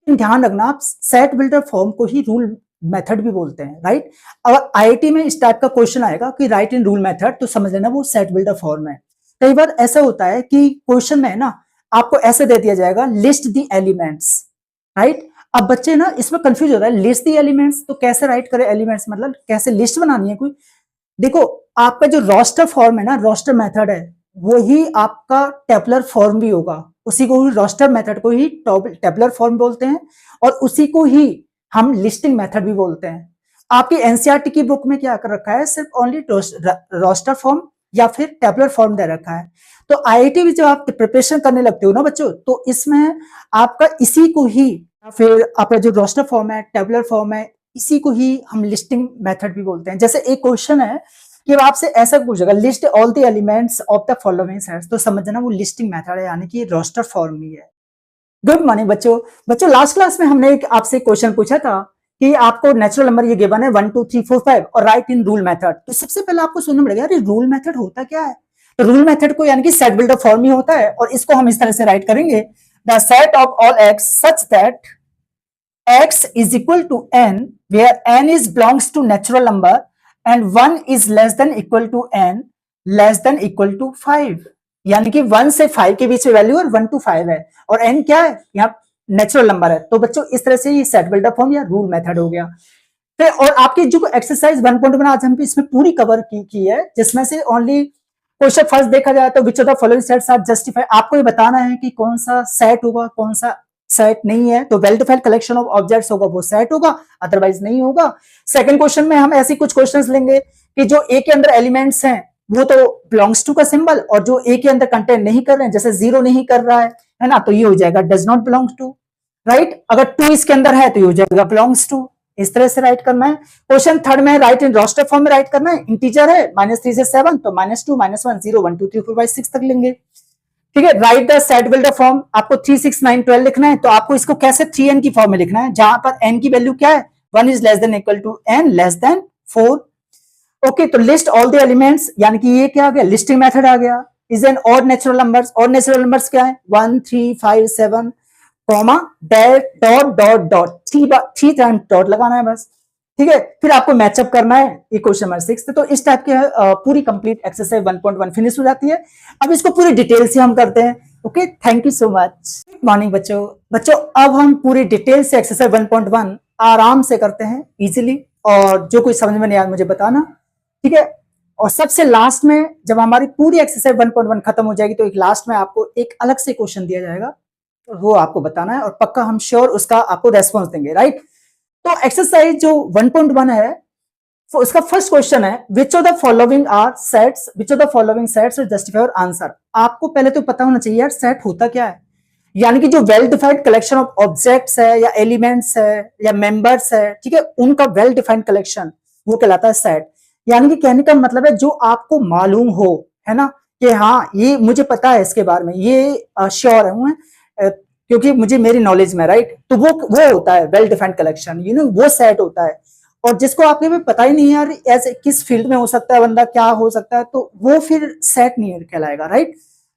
ध्यान रखना, आप सेट बिल्डर फॉर्म को ही रूल मेथड भी बोलते हैं, राइट। अगर आईआईटी में इस टाइप का क्वेश्चन आएगा कि राइट इन रूल मेथड, तो समझ लेना वो सेट बिल्डर फॉर्म है। कई बार ऐसा होता है कि क्वेश्चन में ना आपको ऐसे दे दिया जाएगा लिस्ट द एलिमेंट्स, राइट। अब बच्चे ना इसमें कंफ्यूज होता है, लिस्ट द एलिमेंट्स तो कैसे राइट करें एलिमेंट्स, मतलब कैसे लिस्ट बनानी है कोई। देखो आपका जो रोस्टर फॉर्म है ना, रोस्टर मेथड है, वही आपका टेबुलर फॉर्म भी होगा, उसी को ही रोस्टर मेथड को ही टेबुलर फॉर्म बोलते हैं, और उसी को ही हम लिस्टिंग मेथड भी बोलते हैं। आपकी एनसीईआरटी की बुक में क्या कर रखा है, सिर्फ ओनली रोस्टर फॉर्म या फिर टेबुलर फॉर्म दे रखा है। तो आईआईटी में जब आप प्रिपरेशन करने लगते हो ना बच्चों, तो इसमें आपका इसी को ही, फिर आपका जो रोस्टर फॉर्म है, टेबुलर फॉर्म है, इसी को ही हम लिस्टिंग मेथड भी बोलते हैं। जैसे एक क्वेश्चन है कि आपसे ऐसा पूछेगा, list all the elements of the following sets, तो समझना वो लिस्टिंग मेथड है, यानी कि रोस्टर फॉर्म ही है। गुड मॉर्निंग बच्चों। बच्चों लास्ट क्लास में हमने एक आपसे क्वेश्चन पूछा था कि आपको नेचुरल नंबर ये गिवन है 1 2 3 4 5 और राइट इन रूल मेथड। तो सबसे पहले आपको सुनना पड़ेगा यार रूल मेथड होता क्या है। तो रूल मेथड को यानी कि सेट बिल्डर फॉर्म ही होता है, और इसको हम इस तरह से राइट करेंगे, the set of all x such that x is equal to n where n is belongs to natural number and 1 is less than equal to n less than equal to 5, यानी कि 1 से 5 के बीच में value और 1 to 5 है, और n क्या है, यहाँ नेचुरल नंबर है। तो बच्चों इस तरह से ये सेट बिल्डर फॉर्म या रूल मेथड हो गया। फिर और आपकी जो एक्सरसाइज 1.1 आज हम इसमें पूरी कवर की है, जिसमें से ओनली क्वेश्चन फर्स्ट देखा जाए तो which of the following sets are justify, आपको ये बताना है कि कौन सा सेट होगा कौन सा सेट नहीं है। तो well defined collection of objects होगा वो सेट होगा, अदरवाइज नहीं होगा। सेकंड क्वेश्चन में हम ऐसे कुछ क्वेश्चंस लेंगे कि जो ए के अंदर एलिमेंट्स हैं वो तो बिलोंग्स टू का सिंबल, और जो ए के अंदर कंटेंट नहीं कर रहे हैं, जैसे 0 नहीं कर रहा है ना, तो ये हो जाएगा does not belong to, right. अगर 2 इसके अंदर है तो ये हो जाएगा बिलोंग्स टू। इस तरह से राइट करना है। क्वेश्चन थर्ड में राइट इन रोस्टर फॉर्म में राइट करना है। इंटीजर है -3 से 7, तो -2 -1 0 1 2 3 4 5 6 तक लेंगे, ठीक है। Right the set builder form, आपको 3 6 9 12 लिखना है, तो आपको इसको कैसे 3n की फॉर्म में लिखना है, जहां पर n की वैल्यू क्या है, 1 is less than equal to n less than 4। Okay, तो लिस्ट ऑल द एलिमेंट्स, यानी कि ये क्या आ गया, लिस्टिंग मेथड आ गया। Is an odd natural numbers, और नेचुरल नंबर्स क्या है 1 3 5 7 comma dot dot dot 3 time dot लगाना है बस, ठीक है। फिर आपको मैचअप करना है, ये क्वेश्चन नंबर 6। तो इस टाइप के पूरी कंप्लीट एक्सरसाइज 1.1 फिनिश हो जाती है। अब इसको पूरी डिटेल से हम करते हैं। Okay, thank you so much. Morning बच्चों अब हम पूरी डिटेल से एक्सरसाइज 1.1 आराम से करते हैं इजीली, और जो कोई समझ में नहीं आया मुझे बताना, ठीक है। और सबसे लास्ट में जब हमारी पूरी एक्सरसाइज 1.1 खत्म हो जाएगी, तो एक लास्ट में आपको एक अलग से क्वेश्चन दिया जाएगा, वो आपको बताना है, और पक्का हम श्योर उसका आपको रेस्पॉन्स देंगे, राइट। तो एक्सरसाइज जो 1.1 है, तो उसका फर्स्ट क्वेश्चन है which of the following are sets, which of the following sets justify your answer. आपको पहले तो पता होना चाहिए यार सेट होता क्या है, यानी कि जो well defined collection of objects है या एलिमेंट्स है या मेंबर्स है, ठीक है, उनका वेल डिफाइंड कलेक्शन वो कहलाता है सेट। यानी कि कहने का मतलब है जो आपको मालूम हो, है ना, कि हाँ ये मुझे पता है इसके बारे में, ये श्योर है क्योंकि मुझे मेरी नॉलेज में, राइट। तो वो होता है वेल डिफाइंड कलेक्शन, वो सेट होता है। और जिसको आपके भी पता ही नहीं यार ऐसे किस फील्ड में हो सकता है बंदा, क्या हो सकता है, तो वो फिर सेट नहीं कहलाएगा, राइट।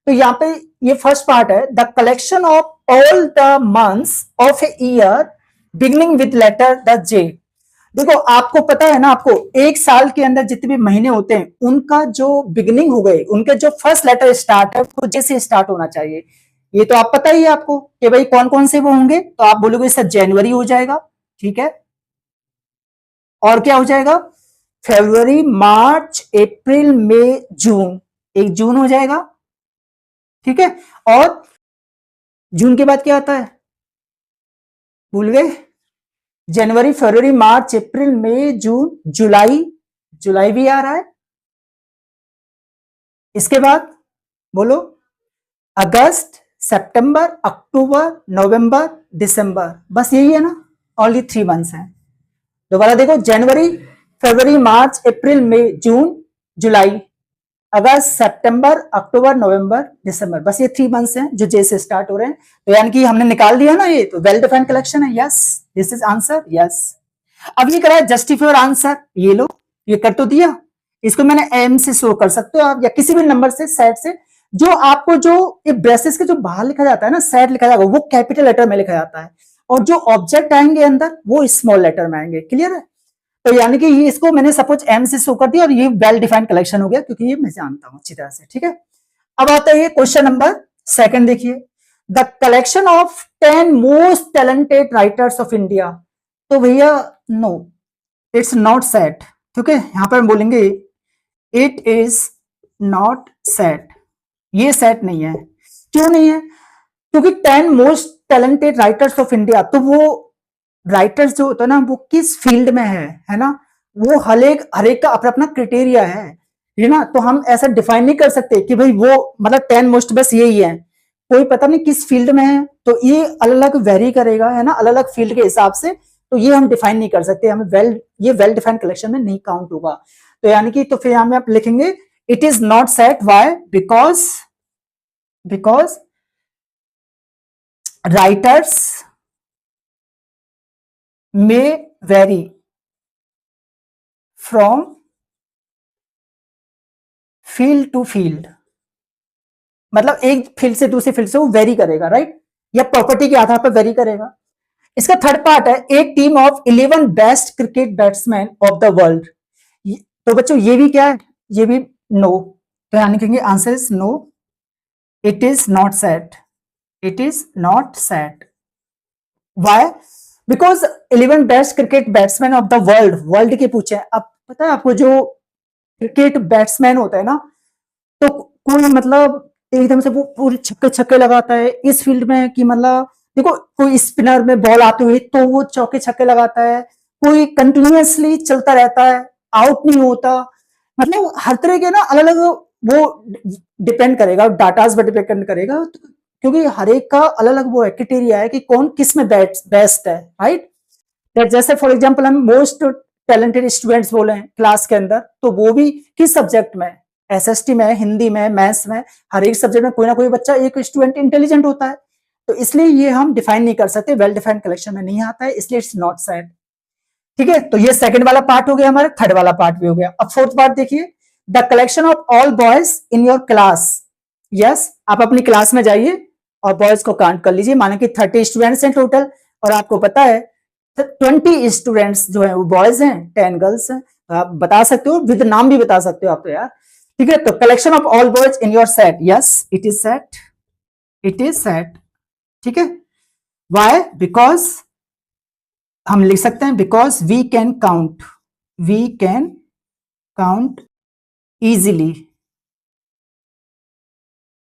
तो यहाँ पे ये फर्स्ट पार्ट है, the collection of all the months of a year beginning with letter the J. देखो आपको पता है ना, आपको एक साल के अंदर जितने भी महीने होते हैं उनका जो बिगिनिंग हो गए, उनके जो फर्स्ट लेटर स्टार्ट है वो जे से स्टार्ट होना चाहिए। ये तो आप पता ही है आपको कि भाई कौन कौन से वो होंगे, तो आप बोलोगे सर जनवरी हो जाएगा, ठीक है, और क्या हो जाएगा फरवरी मार्च अप्रैल मई जून, एक जून हो जाएगा, ठीक है। और जून के बाद क्या आता है भूल गए, जनवरी फरवरी मार्च अप्रैल मई जून जुलाई, जुलाई भी आ रहा है। इसके बाद बोलो अगस्त सितंबर अक्टूबर नवंबर दिसंबर, बस यही है ना, ओनली 3 मंथ्स हैं। दोबारा देखो जनवरी फरवरी मार्च अप्रैल मई जून जुलाई अगस्त सितंबर अक्टूबर नवंबर दिसंबर, बस ये 3 मंथ्स हैं जो जे से स्टार्ट हो रहे हैं। तो यानी कि हमने निकाल दिया ना, ये तो वेल डिफाइंड कलेक्शन है, yes this is answer, yes. अब ये करा जस्टिफाई योर आंसर, ये लो ये कर तो दिया, इसको मैंने एम से शो कर सकते हो आप, या किसी भी नंबर से सेट से। जो आपको जो ब्रेसेस के जो बाहर लिखा जाता है ना, सेट लिखा जाएगा वो कैपिटल लेटर में लिखा जाता है, और जो ऑब्जेक्ट आएंगे अंदर वो स्मॉल लेटर में आएंगे। क्लियर है? तो यानी कि ये इसको मैंने सपोज एम से शो कर दिया और ये वेल डिफाइंड कलेक्शन हो गया, क्योंकि ये मैं जानता हूं अच्छी तरह से। ठीक है, अब आता है क्वेश्चन नंबर सेकंड। देखिए, the collection of 10 most talented writers of India. तो भैया नो, इट्स नॉट सेट। ठीक है, यहां पर हम बोलेंगे इट इज नॉट सेट। ये सेट नहीं है। क्यों नहीं है? क्योंकि 10 most talented writers of India, तो वो राइटर्स जो होता है ना वो किस फील्ड में है ना, वो हर एक का अपना अपना क्राइटेरिया है ना। तो हम ऐसा डिफाइन नहीं कर सकते कि भाई वो मतलब 10 मोस्ट बस यही है, कोई पता नहीं किस फील्ड में है, तो ये अलग अलग वेरी करेगा है ना, अलग अलग फील्ड के हिसाब से। तो ये हम डिफाइन नहीं कर सकते, हमें ये वेल डिफाइंड कलेक्शन में नहीं काउंट होगा। तो यानी कि तो फिर यहां में आप लिखेंगे it is not set. Why? Because writers may vary from field to field. मतलब एक फील्ड से दूसरी फील्ड से वो वेरी करेगा, राइट, या प्रॉपर्टी के आधार पर वेरी करेगा। इसका थर्ड पार्ट है एक team of 11 best cricket batsman of the world. तो बच्चों ये भी क्या है? ये भी नो। तो यानी कहेंगे answer is no, it is not set. It is not set. Why? Because 11 best cricket batsman of the world के पूछे। अब पता है आपको, जो क्रिकेट बैट्समैन होता है ना, तो कोई मतलब एकदम से वो पूरे छक्के छक्के लगाता है इस फील्ड में कि मतलब देखो, कोई स्पिनर में बॉल आती हुई तो वो चौके छक्के लगाता है, कोई कंटिन्यूअसली चलता रहता है, आउट नहीं होता। मतलब हर तरह के ना अलग अलग वो डिपेंड करेगा, डाटाज पर डिपेंड करेगा, क्योंकि हर एक का अलग अलग वो है क्राइटेरिया है कि कौन किस में बेस्ट है, राइट। जैसे फॉर एग्जाम्पल हम मोस्ट टैलेंटेड स्टूडेंट्स बोले हैं क्लास के अंदर, तो वो भी किस सब्जेक्ट में? एसएसटी में, हिंदी में, मैथ्स में, हर एक सब्जेक्ट में कोई ना कोई बच्चा एक स्टूडेंट इंटेलिजेंट होता है। तो इसलिए ये हम डिफाइन नहीं कर सकते, वेल डिफाइंड कलेक्शन में नहीं आता है, इसलिए इट्स नॉट सेट। ठीक है, तो ये सेकंड वाला पार्ट हो गया हमारा, थर्ड वाला पार्ट भी हो गया। अब फोर्थ पार्ट देखिए, the collection of all boys in your class. Yes, आप अपनी क्लास में जाइए और बॉयज को काउंट कर लीजिए, माने कि 30 स्टूडेंट्स हैं टोटल, और आपको पता है 20 स्टूडेंट्स जो है वो बॉयज हैं, 10 गर्ल्स हैं। तो आप बता सकते हो, विद नाम भी बता सकते हो आप तो यार। ठीक है, तो collection of all boys in your set. Yes, it is set, it is set. ठीक है, वाई? बिकॉज हम लिख सकते हैं because we can count, we can count easily.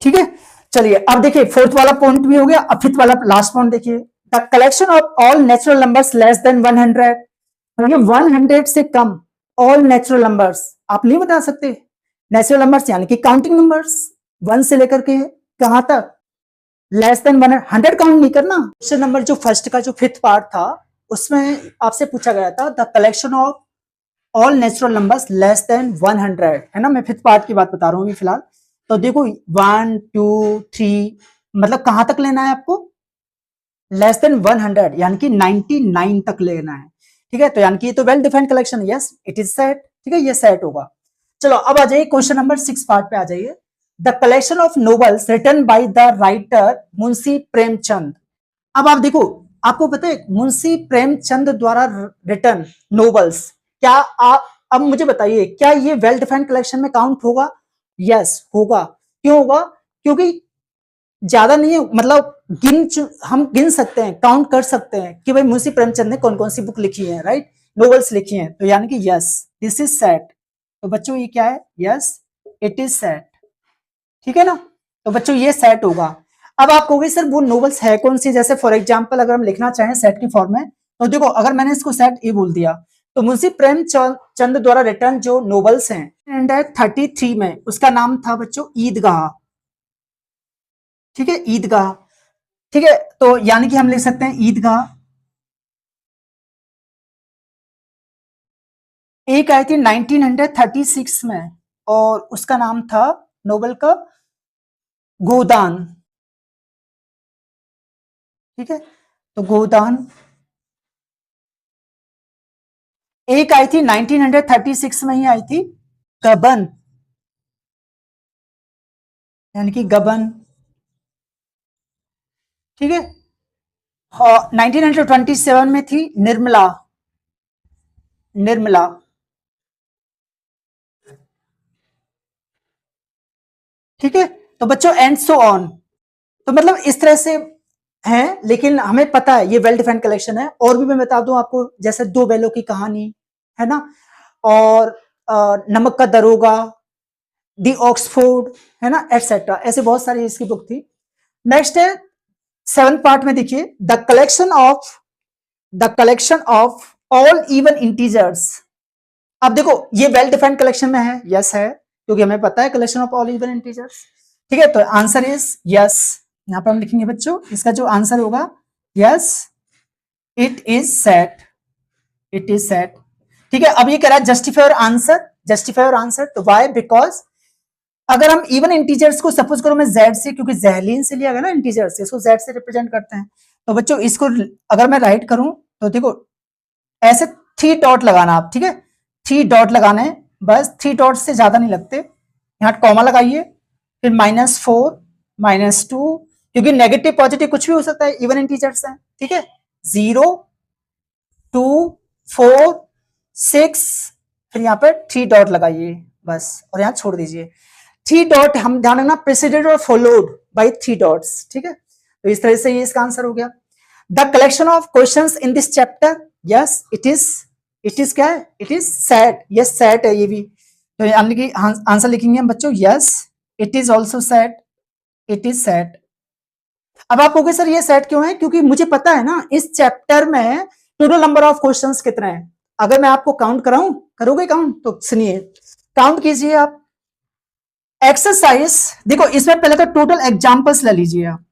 ठीक है, चलिए अब देखिए फोर्थ वाला पॉइंट भी हो गया। अब फिफ्थ वाला लास्ट पॉइंट देखिए, the collection of all natural numbers less than 100। 100 से कम ऑल नेचुरल नंबर्स आप नहीं बता सकते। नेचुरल नंबर्स यानी कि काउंटिंग नंबर्स, 1 से लेकर के कहां तक? लेस देन 100 काउंट नहीं करना। क्वेश्चन नंबर जो फर्स्ट का जो फिफ्थ पार्ट था, उसमें आपसे पूछा गया था the collection of all natural numbers less than 100, है ना। मैं फिफ्थ पार्ट की बात बता रहा हूँ फिलहाल। तो देखो 1 2 3 मतलब कहां तक लेना है आपको? लेस देन 100 यानी कि 99 तक लेना है। ठीक है, तो यानी कि ये तो well defined collection. Yes, it is set. ठीक है, ये सेट होगा। चलो अब आ जाइए क्वेश्चन नंबर 6 पार्ट पे आ जाइए। The collection of novels written by the writer Munshi Premchand. अब आप देखो, आपको पता है मुंशी प्रेमचंद द्वारा रिटन नोवेल्स, क्या आप अब मुझे बताइए क्या ये वेल डिफाइंड कलेक्शन में काउंट होगा? यस होगा। क्यों होगा? क्योंकि ज्यादा नहीं है, मतलब हम गिन सकते हैं, काउंट कर सकते हैं कि भाई मुंशी प्रेमचंद ने कौन कौन सी बुक लिखी है, राइट, नोवेल्स लिखी हैं। तो यानी कि यस, दिस इज सेट। तो बच्चों ये क्या है? Yes, it is set. ठीक है ना, तो बच्चों ये सेट होगा। अब आप कहोगे सर वो नोवेल्स है कौन सी? जैसे फॉर एग्जाम्पल अगर हम लिखना चाहें सेट की फॉर्म में, तो देखो अगर मैंने इसको सेट ए बोल दिया, तो मुंशी प्रेमचंद द्वारा रिटर्न जो नोवेल्स हैं, 1933 में उसका नाम था बच्चों ईदगाह। ठीक है, ईदगाह। ठीक है, तो यानी कि हम लिख सकते हैं ईदगाह। एक आई थी 1936 में और उसका नाम था नोबेल का गोदान। ठीक है, तो गोदान। एक आई थी 1936 में ही आई थी, गबन, यानी कि गबन। ठीक है, 1927 में थी निर्मला, निर्मला। ठीक है, तो बच्चों एंड सो ऑन, तो मतलब इस तरह से है, लेकिन हमें पता है ये वेल डिफाइंड कलेक्शन है। और भी मैं बता दूं आपको, जैसे दो बैलों की कहानी है ना, और नमक का दरोगा, दी ऑक्सफोर्ड, है ना, एटसेट्रा, ऐसे बहुत सारी इसकी बुक थी। नेक्स्ट है 7th पार्ट में देखिए, the collection of all even integers. अब देखो ये वेल डिफाइंड कलेक्शन में है, यस है, क्योंकि हमें पता है collection of all even integers. ठीक है, तो आंसर इज यस। यहां पर हम लिखेंगे बच्चों, इसका जो आंसर होगा yes, it is set, it is set. ठीक है, अब ये कह रहा है जस्टिफाई और आंसर, जस्टिफाई और आंसर, तो वाई, बिकॉज अगर हम इवन इंटीजर्स को सपोज करो मैं जेड से, क्योंकि जहलीन से लिया गया ना इंटीजर से, इसको जेड से रिप्रेजेंट करते हैं, तो बच्चों इसको अगर मैं राइट करूं तो देखो ऐसे 3 डॉट लगाना आप, ठीक है, 3 डॉट लगाने, बस 3 डॉट से ज्यादा नहीं लगते, यहाँ कॉमा लगाइए, फिर -4 -2, क्योंकि नेगेटिव पॉजिटिव कुछ भी हो सकता है, इवन इंटीजर्स है। ठीक है, 0 2 4 6, फिर यहाँ पर 3 डॉट लगाइए बस, और यहाँ छोड़ दीजिए। 3 डॉट हम ध्यान रखना, प्रेसिडेड और फॉलोड बाय 3 डॉट्स। ठीक है, तो इस तरह से ये इसका आंसर हो गया। The collection of questions in this chapter, yes it is क्या है, it is set, yes set है ये भी, तो यानी कि आंसर लिखेंगे हम बच्चों yes, it is also set, it is set. अब आप कहोगे सर ये सेट क्यों है, क्योंकि मुझे पता है ना इस चैप्टर में टोटल नंबर ऑफ क्वेश्चंस कितने हैं। अगर मैं आपको काउंट कराऊं, करोगे काउंट, तो सुनिए, काउंट कीजिए आप। एक्सरसाइज देखो, इसमें पहले तो टोटल एग्जांपल्स ले लीजिए आप,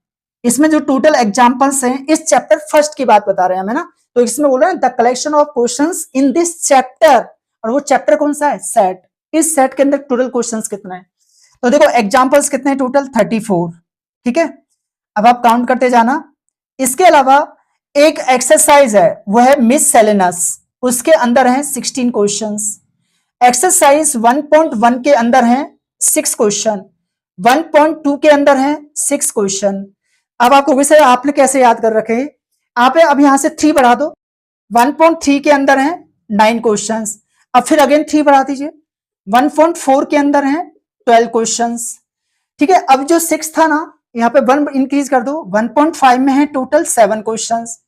इसमें जो टोटल एग्जांपल्स हैं इस चैप्टर फर्स्ट की बात बता रहे हैं हमें ना, तो इसमें बोल रहे हैं the collection of questions in this chapter, और वो चैप्टर कौन सा है, सेट। इस सेट के अंदर टोटल क्वेश्चंस कितने हैं, तो देखो एग्जांपल्स कितने हैं टोटल, 34। ठीक है, अब आप काउंट करते जाना। इसके अलावा एक एक्सरसाइज है, वो है मिस सेलेनस, उसके अंदर है 16 क्वेश्चंस। एक्सरसाइज 1.1 के अंदर है 6 क्वेश्चन, 1.2 के अंदर है 6 क्वेश्चन। अब आप कहोगे सर आपने कैसे याद कर रखे, आप अब यहां से 3 बढ़ा दो, 1.3 के अंदर है 9 क्वेश्चंस, अब फिर अगेन 3 बढ़ा दीजिए, 1.4 के अंदर है 12 क्वेश्चंस। ठीक है, अब जो 6 था ना, यहाँ पे 1 इंक्रीज कर दो, 1.5 में है टोटल 7 क्वेश्चंस,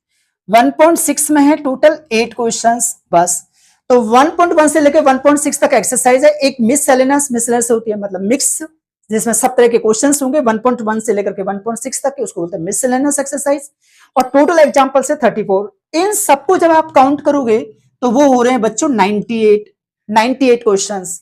1.6 में है टोटल 8 क्वेश्चंस, बस। तो 1.1 से लेकर 1.6 तक एक्सरसाइज है। एक मिस सेलेनस होती है, मतलब मिक्स, जिसमें सब तरह के क्वेश्चंस होंगे, 1.1 से लेकर के 1.6 तक के, उसको बोलते हैं मिस सेलेनस एक्सरसाइज। और टोटल एग्जांपल से 34। इन सबको जब आप काउंट करोगे तो वो हो रहे हैं बच्चों 98 क्वेश्चंस।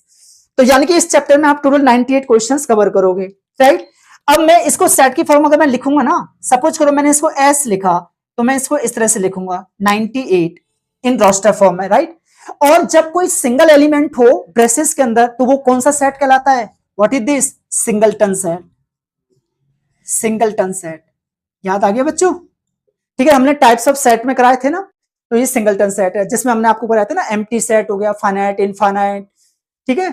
तो यानी कि इस चैप्टर में आप टोटल 98 क्वेश्चंस कवर करोगे, राइट। अब मैं इसको सेट की फॉर्म अगर मैं लिखूंगा ना, सपोज करो मैंने इसको एस लिखा, तो मैं इसको इस तरह से लिखूंगा 98 इन रोस्टर फॉर्म में, राइट। और जब कोई सिंगल एलिमेंट हो ब्रेसेस के अंदर, तो वो कौन सा सेट कहलाता है, what is this, singleton set, singleton set. याद आ गया बच्चों, ठीक है, हमने टाइप्स ऑफ सेट में कराए थे ना, तो ये सिंगलटन सेट है, जिसमें हमने आपको कराया था ना, एम्प्टी सेट हो गया, फाइनाइट, इनफाइनाइट, ठीक है,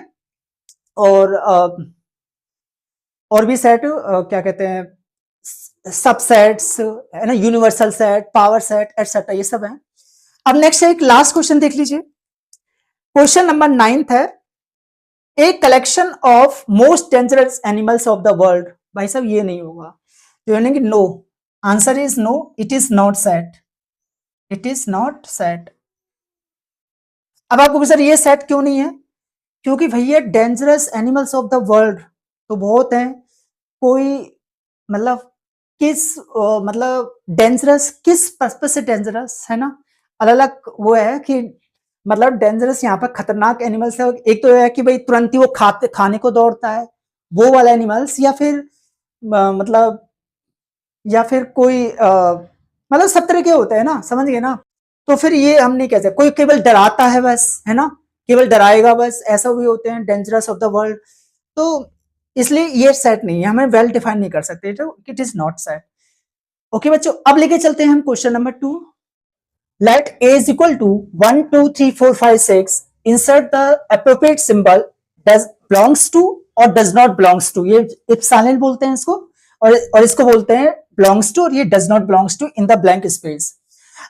और भी सेट क्या कहते हैं, सबसेट्स है ना, universal set, power set, etcetera, ये सब है। अब नेक्स्ट एक लास्ट क्वेश्चन देख लीजिए, क्वेश्चन नंबर 9 है, a collection of most dangerous animals of the world. भाई साहब ये नहीं होगा, तो यानी कि no, answer is no, it is not set, it is not set. अब आपको सर ये सेट क्यों नहीं है, क्योंकि भैया dangerous animals of the world तो बहुत हैं, कोई मतलब किस मतलब डेंजरस किस पर्पस से डेंजरस है ना, अलग अलग वो है कि मतलब डेंजरस यहाँ पर खतरनाक एनिमल्स है। एक तो है कि भाई तुरंत ही वो खाने को दौड़ता है, वो वाला एनिमल्स, या फिर मतलब या फिर कोई मतलब सब तरह के होते हैं ना, समझ गए ना। तो फिर ये हम नहीं कह सकते, कोई केवल डराता है बस, है ना, केवल डराएगा बस, ऐसा भी होते हैं डेंजरस ऑफ द वर्ल्ड। तो इसलिए ये सेट नहीं है, हमें वेल डिफाइन नहीं कर सकते, तो it is not set. Okay बच्चों, अब लेके चलते हैं हम question number 2। Let a is equal to 1 2 3 4 5 6, insert the appropriate symbol does belongs to और does not belongs to, ये इफ साइलेंट बोलते हैं इसको, और इसको बोलते हैं बिलोंग्स टू और ये does not belongs to in the blank space.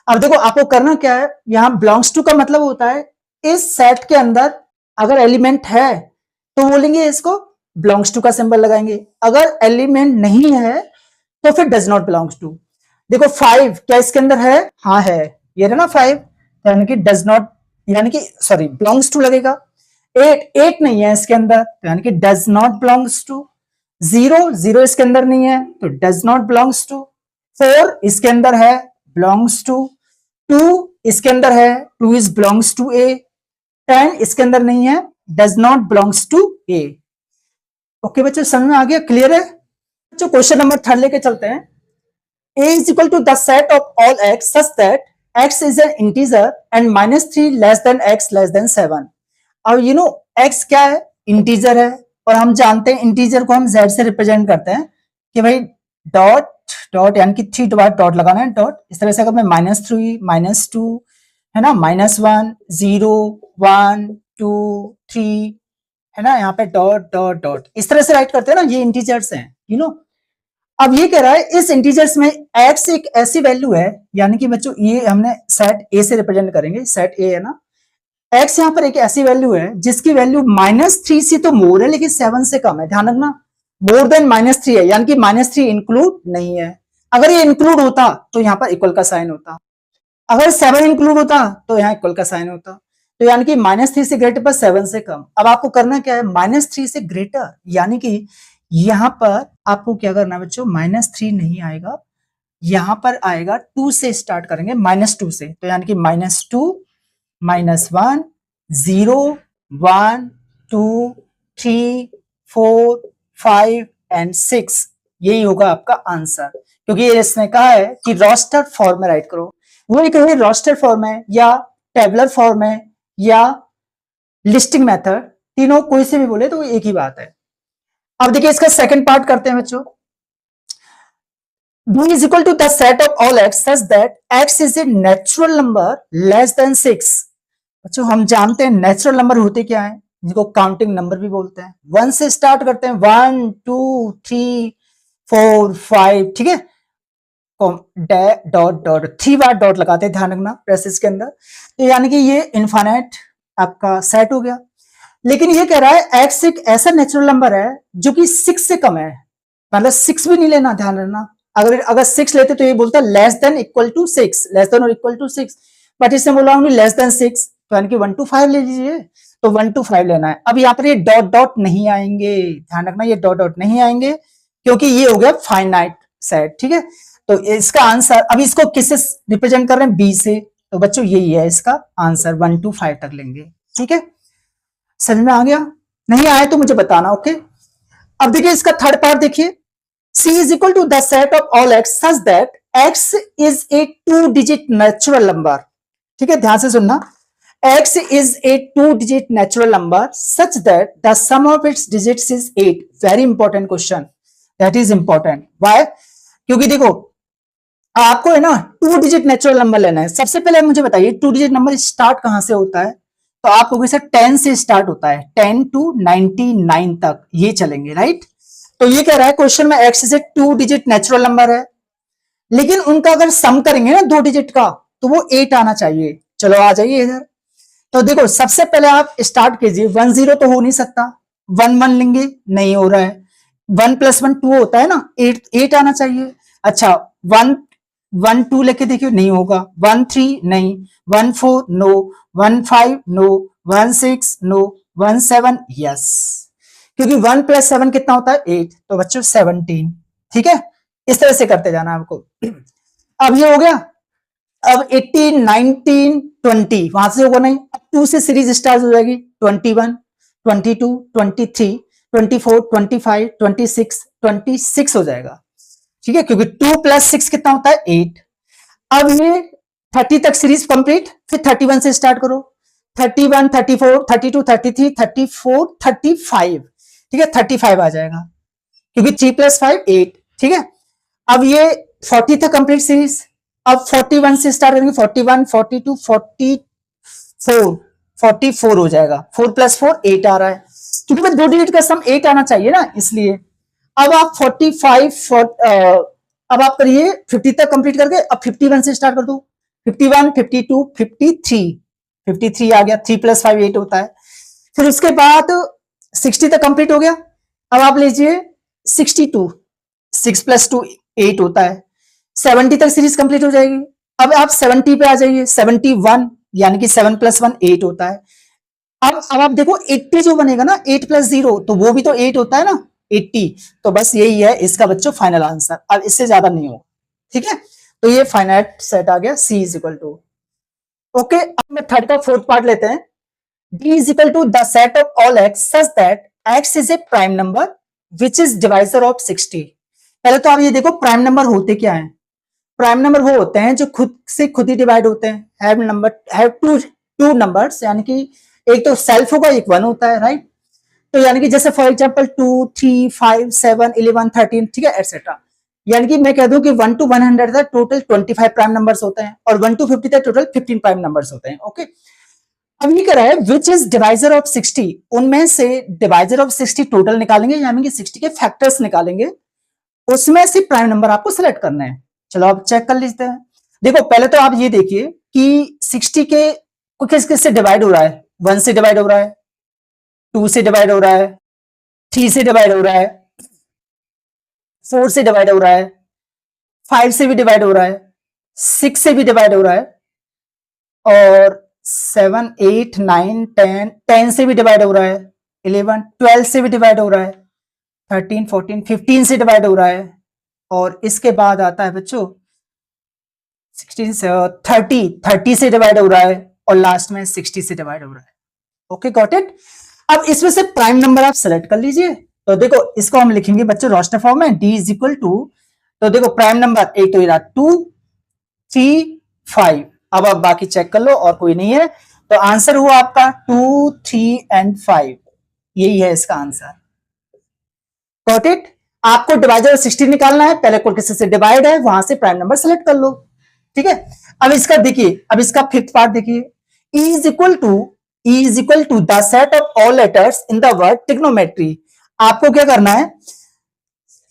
अब देखो आपको करना क्या है, यहाँ बिलोंग्स टू का मतलब होता है इस सेट के अंदर अगर एलिमेंट है तो बोलेंगे इसको बिलोंग्स टू का सिंबल लगाएंगे, अगर एलिमेंट नहीं है तो फिर डज नॉट बिलोंग्स टू। देखो 5 क्या इसके अंदर है, हाँ है, ये ना 5, यानी कि डज नॉट, यानी कि सॉरी बिलोंग्स टू लगेगा। 8 नहीं है इसके अंदर, यानी कि डज नॉट बिलोंग्स टू। 0 इसके अंदर नहीं है तो डज नॉट बिलोंग्स टू। 4 इसके अंदर है, बिलोंग्स टू। 2 इसके अंदर है, 2 इज बिलोंग्स टू ए। 10 इसके अंदर नहीं है, does not belongs to A. Okay बच्चों, समझ में आ गया, क्लियर है? बच्चों क्वेश्चन नंबर 3 लेके चलते हैं। A is equal to the set of all x such that x is an integer and -3 less than x less than 7। अब x क्या है, इंटीजर है, और हम जानते हैं इंटीजर को हम z से रिप्रेजेंट करते हैं कि भाई डॉट डॉट, यानी कि 3 बार डॉट लगाना है, डॉट। इस तरह से अगर मैं -3 -2 है ना, -1 0 1 2 3 है ना, यहाँ पे डॉट डॉट डॉट इस तरह से राइट करते हैं ना, ये इंटीजर्स हैं। अब ये कह रहा है इस इंटीजर्स में x एक ऐसी वैल्यू है, यानी कि बच्चों ये हमने सेट A से रिप्रेजेंट करेंगे, सेट A है ना, x यहाँ पर एक ऐसी वैल्यू है जिसकी वैल्यू -3 से तो मोर है लेकिन 7 से कम है, ध्यान रखना, मोर देन -3 है, यानी कि -3 इंक्लूड नहीं है। अगर ये इंक्लूड होता तो यहाँ पर इक्वल का साइन होता, अगर 7 इंक्लूड होता तो यहाँ इक्वल का साइन होता, तो यानी कि -3 से ग्रेटर पर 7 से कम। अब आपको करना क्या है, -3 से ग्रेटर, यानी कि यहां पर आपको क्या करना है बच्चों, -3 नहीं आएगा, यहां पर आएगा 2 से स्टार्ट करेंगे, -2 से, तो यानी कि -2 -1 0 1 2 3 4 5 एंड 6, यही होगा आपका आंसर, क्योंकि इसने कहा है कि रोस्टर फॉर्म में राइट करो। वो एक रोस्टर फॉर्म है या टेबलर फॉर्म है या लिस्टिंग मेथड, तीनों कोई से भी बोले तो एक ही बात है। अब देखिए इसका सेकंड पार्ट करते हैं बच्चों। B is equal to the set of all x such that x is a natural number less than 6। बच्चों हम जानते हैं नेचुरल नंबर होते क्या है, जिनको काउंटिंग नंबर भी बोलते हैं। 1 से स्टार्ट करते हैं, 1 2 3 4 5, ठीक है, डॉट डॉट 3 बार डॉट लगाते हैं, ध्यान रखना प्रेसेस के अंदर, तो यानी कि ये इनफाइनाइट आपका सेट हो गया। लेकिन ये कह रहा है x एक ऐसा नेचुरल नंबर है जो कि 6 से कम है, मतलब 6 भी नहीं लेना, ध्यान रखना, अगर 6 लेते तो ये बोलता less than equal to 6, less than और इक्वल टू 6, बट इसने बोला हमने लेस देन 6, तो यानी कि 1 to 5 ले लीजिए, तो 1 to 5 लेना है। अब यहाँ पर ये डॉट डॉट नहीं आएंगे, ध्यान रखना, ये डॉट डॉट नहीं आएंगे क्योंकि ये हो गया फाइनाइट सेट, ठीक है। तो इसका आंसर, अब इसको किससे रिप्रेजेंट कर रहे हैं, बी से, तो बच्चों यही है इसका आंसर, 1 to 5 तक लेंगे, ठीक है। समझ में आ गया? नहीं आया तो मुझे बताना, ओके। अब देखिए इसका थर्ड पार्ट देखिए, C is equal to the set of all x such that x is a 2-digit natural number, ठीक है, ध्यान से सुनना, x is a 2-digit natural number such that the sum of its digits is 8। very important question, that is important, why? क्योंकि देखो आपको है ना 2-digit नेचुरल नंबर लेना है। सबसे पहले मुझे बताइए 2-digit नंबर स्टार्ट कहां से होता है, तो आपको कैसे 10 से स्टार्ट होता है, 10 to 99 तक ये चलेंगे, राइट। तो ये कह रहा है क्वेश्चन में x से 2-digit नेचुरल नंबर है, लेकिन उनका अगर सम करेंगे ना 2 डिजिट का तो वो 8 आना चाहिए। चलो आ जाइए इधर, तो देखो सबसे पहले आप स्टार्ट कीजिए, 1 0 तो हो नहीं सकता, 1 1 लेंगे, नहीं हो रहा है, 1 + 1 2 होता है ना, 8 आना चाहिए। अच्छा 1 1 2 लेके देखिए, नहीं होगा, 1 3 नहीं, 1 4 नो, 1 5 नो, 1 6 नो, 1 7 यस, क्योंकि 1 + 7 कितना होता है 8, तो बच्चों 17, ठीक है, इस तरह से करते जाना आपको। अब ये हो गया, अब 18 19 20 वहां से होगा नहीं, अब 2 से सीरीज स्टार्ट हो जाएगी, 21 22 23 24 25 26 26 हो जाएगा, ठीक है, क्योंकि 2 + 6 कितना होता है 8। अब ये 30 तक सीरीज कंप्लीट, फिर 31 से स्टार्ट करो, 31 34 32 33 34 35, ठीक है, 35 आ जाएगा, क्योंकि 3 + 5 8, ठीक है। अब ये 40 तक कंप्लीट सीरीज, अब 41 से स्टार्ट करेंगे, 41 42 44 44 हो जाएगा, 4 + 4 8 आ रहा है, क्योंकि 2 डिजिट का सम 8 आना चाहिए ना, इसलिए। अब आप 45 अब आप करिए 50 तक कंप्लीट करके, अब 51 से स्टार्ट कर दो। 51, 52, 53 आ गया, 3 + 5 8 होता है। फिर उसके बाद 60 तक कंप्लीट हो गया। अब आप लीजिए 62, 6 + 2 8 होता है। 70 तक सीरीज कंप्लीट हो जाएगी। अब आप 70 पे आ जाइए, 71 यानी कि 7 + 1 8 होता है। अब आप देखो 80 जो बनेगा ना, 8 + 0 तो वो भी तो 8 होता है ना, 80। तो बस यही है इसका बच्चों फाइनल आंसर, अब इससे ज्यादा नहीं होगा। ठीक है, तो ये फाइनाइट सेट आ गया C = टू। ओके, अब मैं थर्ड का फोर्थ पार्ट लेते हैं। D = to the set of all x such that x is a prime number which is divisor of 60। पहले तो आप ये देखो प्राइम नंबर होते क्या है। प्राइम नंबर वो होते हैं जो खुद से खुद ही डिवाइड होते हैं। हैव टू नंबर्स, यानी कि एक तो सेल्फ होगा, एक वन होता है, राइट। तो यानी कि जैसे फॉर एग्जांपल 2, 3, 5, 7, 11, 13, ठीक है, एटसेट्रा। यानी कि मैं कह दूं कि 1 to 100 तक टोटल 25 प्राइम नंबर्स होते हैं और 1 to 50 तक टोटल 15 प्राइम नंबर्स होते हैं। ओके, अब ये कह रहा है विच इज डिवाइजर ऑफ 60, उनमें से डिवाइजर ऑफ 60 टोटल निकालेंगे, यानी कि 60 के फैक्टर्स निकालेंगे, उसमें से प्राइम नंबर आपको सिलेक्ट करना है। चलो आप चेक कर लेते हैं। देखो पहले तो आप ये देखिए कि 60 के किस किस से डिवाइड हो रहा है। 1 से डिवाइड हो रहा है, 2 से डिवाइड हो रहा है, 3 से डिवाइड हो रहा है, 4 से डिवाइड हो रहा है, 5 से भी डिवाइड हो रहा है, 6 से भी डिवाइड हो रहा है, और 7, 8, 9, 10 से भी डिवाइड हो रहा है, 11, 12 से भी डिवाइड हो रहा है, 13, 14, 15 से डिवाइड हो रहा है, और इसके बाद आता है बच्चों 16 से 30 से डिवाइड हो रहा है, और लास्ट में 60 से डिवाइड हो रहा है। Okay, got it. अब इसमें से प्राइम नंबर आप सेलेक्ट कर लीजिए। तो देखो इसको हम लिखेंगे बच्चों रोस्टर फॉर्म में, D = टू। तो देखो प्राइम नंबर एक तो ये 2, 3, 5। अब आप बाकी चेक कर लो और कोई नहीं है, तो आंसर हुआ आपका 2, 3 एंड 5। यही है इसका आंसर। Got it. आपको डिवाइजर 60 निकालना है, पहले कोई किसी से डिवाइड है वहां से प्राइम नंबर सेलेक्ट कर लो। ठीक है, अब इसका देखिए, अब इसका फिफ्थ पार्ट देखिए। E = to the set of all letters in the word trigonometry. आपको क्या करना है,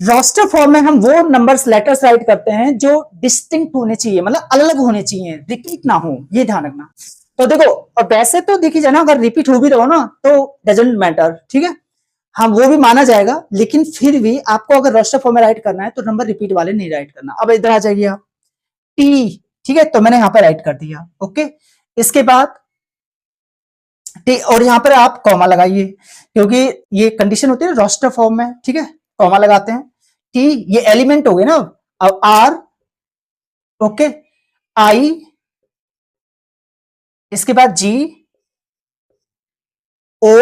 रोस्टर फॉर्म में हम वो नंबर्स लेटर्स राइट करते हैं जो डिस्टिंक्ट होने चाहिए, मतलब अलग होने चाहिए, रिपीट ना हो, ये ध्यान रखना। तो देखो, और वैसे तो देखिए जाना, अगर रिपीट हो भी रहो ना तो डजंट मैटर, ठीक है, हाँ वो भी माना जाएगा, लेकिन फिर भी आपको अगर रोस्टर फॉर्म में राइट करना है तो नंबर रिपीट वाले नहीं राइट करना। अब इधर आ जाइए आप, टी, ठीक है, तो मैंने यहां पर राइट कर दिया। ओके, इसके बाद टी, और यहां पर आप कॉमा लगाइए, क्योंकि ये कंडीशन होती है रोस्टर फॉर्म में, ठीक है, कॉमा लगाते हैं। टी, ये एलिमेंट हो गए ना। अब आर, ओके, आई, इसके बाद जी, ओ,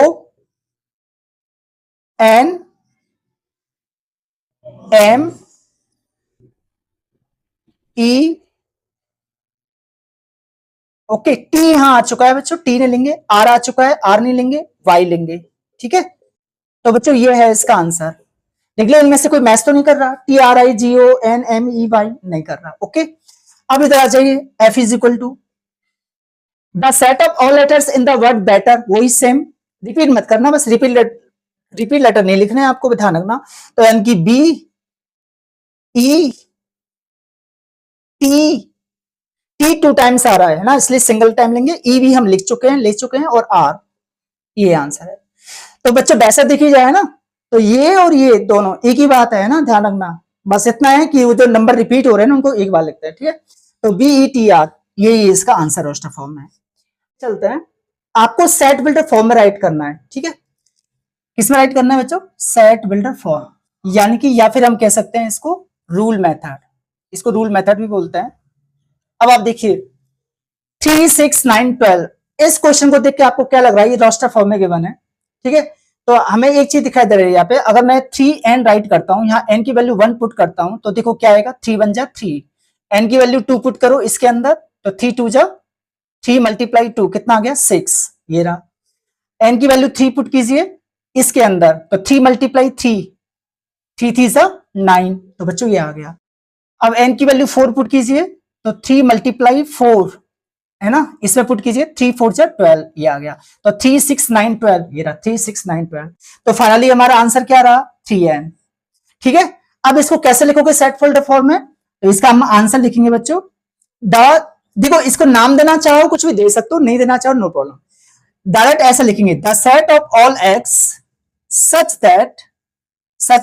एन, एम, ई, ओके, टी यहां आ चुका है बच्चों, टी नहीं लेंगे, आर आ चुका है, आर नहीं लेंगे, वाई लेंगे। ठीक है, तो बच्चों ये है इसका आंसर। देख लो इनमें से कोई मैच तो नहीं कर रहा, TRIGONMEY नहीं कर रहा। ओके, अब इधर आ जाइए, F = to the set of all letters in the word better, वही सेम, रिपीट मत करना, बस रिपीट लेटर नहीं लिखने आपको, ध्यान रखना। तो यानी कि B, E, T, T 2 times आ रहा है ना, इसलिए सिंगल टाइम लेंगे। E भी हम लिख चुके हैं, ले चुके हैं, और R, ये आंसर है। तो बच्चों वैसे देखी जाए ना, तो ये और ये दोनों एक ही बात है ना, ध्यान रखना। बस इतना है कि वो जो नंबर रिपीट हो रहे हैं ना उनको एक बार लिखते हैं। ठीक है, तो BETR, ये इसका आंसर रोस्टर फॉर्म में। चलते हैं, आपको सेट बिल्डर फॉर्म में राइट करना है। ठीक है, किसमें राइट करना है बच्चों, सेट बिल्डर फॉर्म, यानी कि या फिर हम कह सकते हैं इसको रूल मेथड, इसको रूल मेथड भी बोलते हैं। अब आप देखिए 3, 6, 9, 12, इस क्वेश्चन को देख के आपको क्या लग रहा है, ये रोस्टर फॉर्म में गिवन है। ठीक है, तो हमें एक चीज दिखाई दे रही है यहाँ पे, अगर मैं 3n राइट करता हूं, यहाँ n की वैल्यू 1 पुट करता हूं, तो देखो क्या आएगा, 3 1 जा 3, n की वैल्यू 2 पुट करो इसके अंदर, तो 3 2 जा 3 × 2 कितना आ गया, 6, ये रहा। n की वैल्यू 3 पुट कीजिए इसके अंदर, तो 3 × 3, 3 3 जा 9, तो बच्चों ये आ गया। अब n की वैल्यू 4 पुट कीजिए, तो 3 × 4 है ना, इसमें पुट कीजिए, 3 4 जा 12, ये आ गया। तो 3 6 9 12, ये रहा 3 6 9 12। तो फाइनली हमारा आंसर क्या रहा, 3n। ठीक है, अब इसको कैसे लिखोगे सेट बिल्डर फॉर्म में, तो इसका हम आंसर लिखेंगे बच्चों देखो इसको नाम देना चाहो कुछ भी दे सकते हो, नहीं देना चाहो नो प्रॉब्लम, डायरेक्ट ऐसा लिखेंगे the set of all x such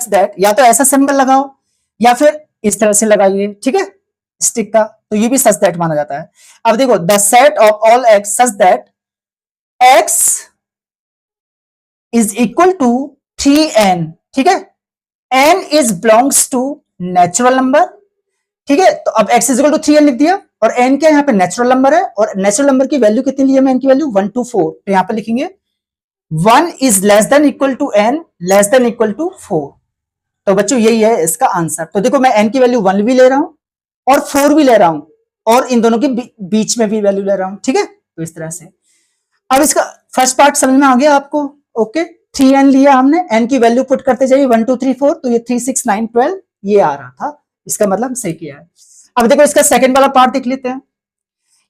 that या तो ऐसा सिंबल लगाओ या फिर इस तरह से लगाइए, ठीक है, स्टिक का, तो ये भी सच दैट माना जाता है। अब देखो the set of all x such that x is equal to 3n, ठीक है, n is belongs to natural number, ठीक है, तो अब x is equal to 3n लिख दिया और n क्या यहाँ पे नेचुरल नंबर है और नेचुरल नंबर की वैल्यू कितनी ली है, n की वैल्यू 1 to 4, तो यहाँ पे लिखेंगे 1 is less than equal to n less than equal to 4, तो बच्चों यही है इसका आंसर। तो देखो मैं n की वैल्यू 1 भी ले रहा हूं और 4 भी ले रहा हूं और इन दोनों के बीच में भी वैल्यू ले रहा हूं, ठीक है, तो इस तरह से। अब इसका फर्स्ट पार्ट समझ में आ गया आपको, ओके, 3n लिया हमने, n की वैल्यू पुट करते जाइए 1 2 3 4, तो ये 3 6 9 12 ये आ रहा था, इसका मतलब सही किया है। अब देखो इसका सेकंड वाला पार्ट देख लेते हैं।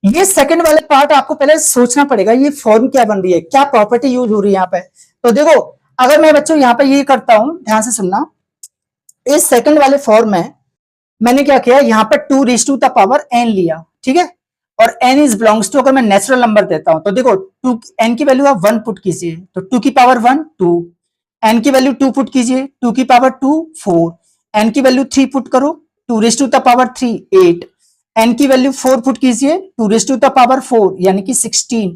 ये सेकंड वाले पार्ट आपको पहले सोचना पड़ेगा ये फॉर्म क्या बन रही है, क्या प्रॉपर्टी यूज हो रही है यहाँ पे। तो देखो अगर मैं बच्चों यहाँ पे ये करता हूं, ध्यान से सुनना, इस सेकंड वाले फॉर्म में मैंने क्या किया, यहाँ पर 2 raise to the power n लिया, ठीक है, और n इज बिलोंग्स टू, अगर मैं नेचुरल नंबर देता हूं तो देखो 2 n की वैल्यू आप 1 पुट कीजिए तो 2 की पावर 1 2, n की वैल्यू 2 पुट कीजिए 2 की पावर 2 4, n की वैल्यू 3 पुट करो 2 raise to the power 3 8, n की वैल्यू 4 पुट कीजिए 2 रेज़ टू द पावर 4 यानी कि 16,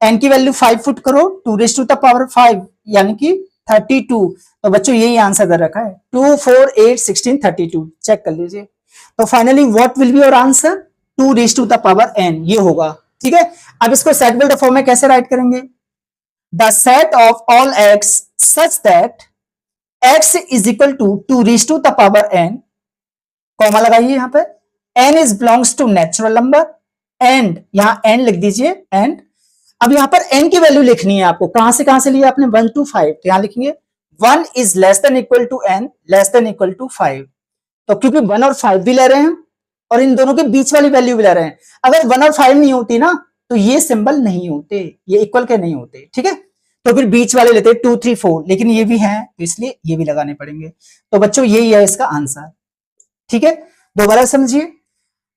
n की वैल्यू 5 पुट करो 2 रेज़ टू द पावर 5 यानी कि 32, तो बच्चों यही आंसर दे रखा है 2 4 8 16 32, चेक कर लीजिए। तो finally what will be your answer, 2 raise to the power n, ये होगा, ठीक है। अब इसको सेट बिल्डर फॉर्म में कैसे राइट करेंगे, the set of all x such that x is equal to 2 raise to the power n, comma लगाइए यहाँ पे, n is belongs to natural number and यहाँ n लिख दीजिए एंड। अब यहाँ पर n की वैल्यू लिखनी है आपको, कहां से लिया आपने 1 to 5, तो यहाँ लिखेंगे 1 is less than equal to n less than equal to 5, तो क्योंकि 1 और 5 भी ले रहे हैं और इन दोनों के बीच वाली वैल्यू भी ले रहे हैं, अगर 1 और 5 नहीं होती ना तो ये सिंबल नहीं होते, ये इक्वल के नहीं होते, ठीक है, तो फिर बीच वाले लेते 2 3 4, लेकिन ये भी हैं तो इसलिए ये भी लगाने पड़ेंगे। तो बच्चों यही है इसका आंसर, ठीक है, दोबारा समझिए,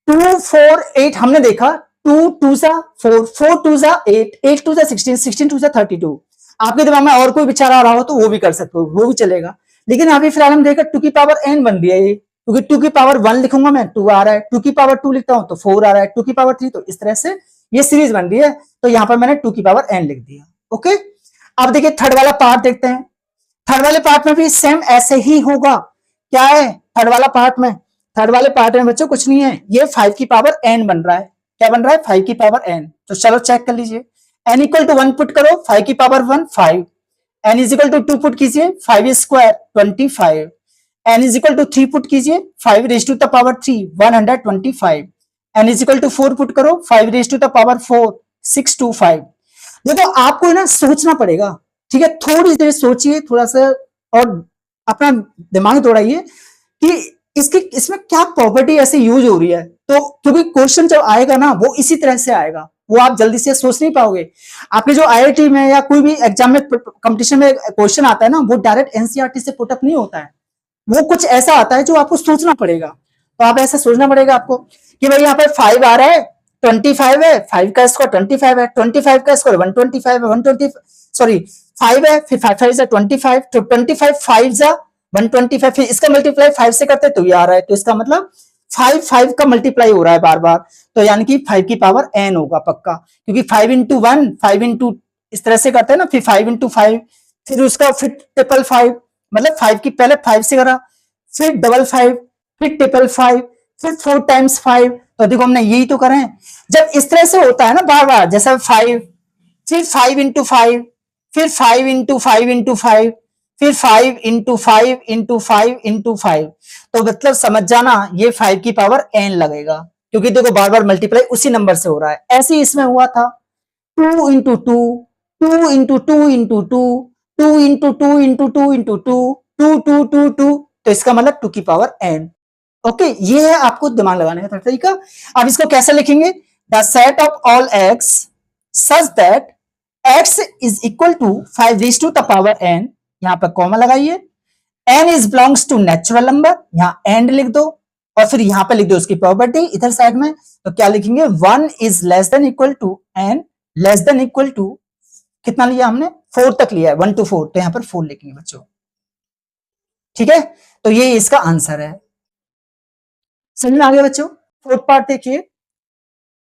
2 4 8 हमने देखा, 2 2 सा 4 4 2 सा 8 8 2 सा 16 16 2 सा 32, आपके दिमाग में और कोई विचार आ रहा हो तो वो भी कर सकते हो, वो भी चलेगा, लेकिन अभी फिलहाल हम देखा 2 की पावर n बन गया ये, क्योंकि 2 की पावर 1 लिखूंगा मैं 2 आ रहा है, 2 की पावर 2 लिखता हूं तो 4 आ रहा है, 2 की पावर 3, तो इस तरह से ये सीरीज बन रही है, तो यहां पर मैंने 2 की पावर n लिख दिया, ओके। अब देखिए थर्ड वाला पार्ट देखते हैं, थर्ड वाले पार्ट में भी सेम ऐसे ही होगा, क्या है थर्ड वाला पार्ट में, थर्ड वाले पार्ट में बच्चों कुछ नहीं है, ये 5 की पावर n बन रहा है, क्या बन रहा है 5 की पावर n, तो चलो चेक कर लीजिए, n इक्वल टू 1 पुट करो 5 की power 1 5, n is equal to 2 put कीजिए 5 square 25, n is equal to 3 put कीजिए 5 raise to the power 3 125, n is equal to 4 put करो 5 रेज़ टू द पावर 4 625। देखो आपको ना सोचना पड़ेगा, ठीक है, थोड़ी देर सोचिए थोड़ा सा और अपना दिमाग दौड़ाइए कि इसमें क्या प्रॉपर्टी ऐसे यूज हो रही है, तो क्योंकि क्वेश्चन जब आएगा ना वो इसी तरह से आएगा, वो आप जल्दी से सोच नहीं पाओगे। आपके जो आईआईटी में या कोई भी एग्जाम में कंपटीशन में क्वेश्चन आता है ना, वो डायरेक्ट एनसीईआरटी से पुटअप नहीं होता है, वो कुछ ऐसा आता है जो आपको सोचना पड़ेगा। तो आप ऐसा सोचना पड़ेगा आपको कि भाई यहाँ पर 5 आ रहा है 25 है, 5 का स्क्वायर 25 है, 25 का स्क्वायर 125 है, 120 सॉरी 5 है, फिर 5 5 25, तो 25 5 जा 125, फिर इसका मल्टीप्लाई 5 से करते तो ये आ रहा है, तो इसका मतलब 5 5 का मल्टीप्लाई हो रहा है बार बार, तो यानी कि 5 की पावर n होगा पक्का, क्योंकि 5 इंटू 1 5 इंटू इस तरह से करते हैं ना, फिर 5 इंटू 5 फिर उसका फिर ट्रिपल 5, मतलब 5 की पहले 5 से करा, फिर डबल 5 फिर ट्रिपल 5 फिर 4 टाइम्स 5, तो देखो हमने यही तो करें। जब इस तरह से होता है ना बार बार, जैसा 5 फिर 5 इंटू 5 फिर 5 इंटू 5 इंटू 5 फिर 5 इंटू 5 इंटू 5 इंटू 5, तो मतलब समझ जाना ये 5 की पावर n लगेगा, क्योंकि देखो बार बार मल्टीप्लाई उसी नंबर से हो रहा है। ऐसे ही इसमें हुआ था 2 into 2 2 into 2 into 2 2 into 2 into 2 into 2 2 2 2 2, तो इसका मतलब 2 की पावर n, ओके। ये है आपको दिमाग लगाने का तरीका। अब इसको कैसे लिखेंगे, the set of all x such that x is equal to 5 raise to the power n, यहां पर कॉमा लगाइए, n is belongs to natural number, यहाँ एंड लिख दो और फिर यहां पे लिख दो उसकी प्रॉपर्टी इधर साइड में, तो क्या लिखेंगे 1 is less than equal to n less than equal to कितना लिया हमने 4 तक लिया है 1 to 4, तो यहां पर 4 लिखेंगे बच्चों। ठीक है, तो ये इसका आंसर है। समझ में आ गया बच्चों। फोर्थ पार्ट देखिए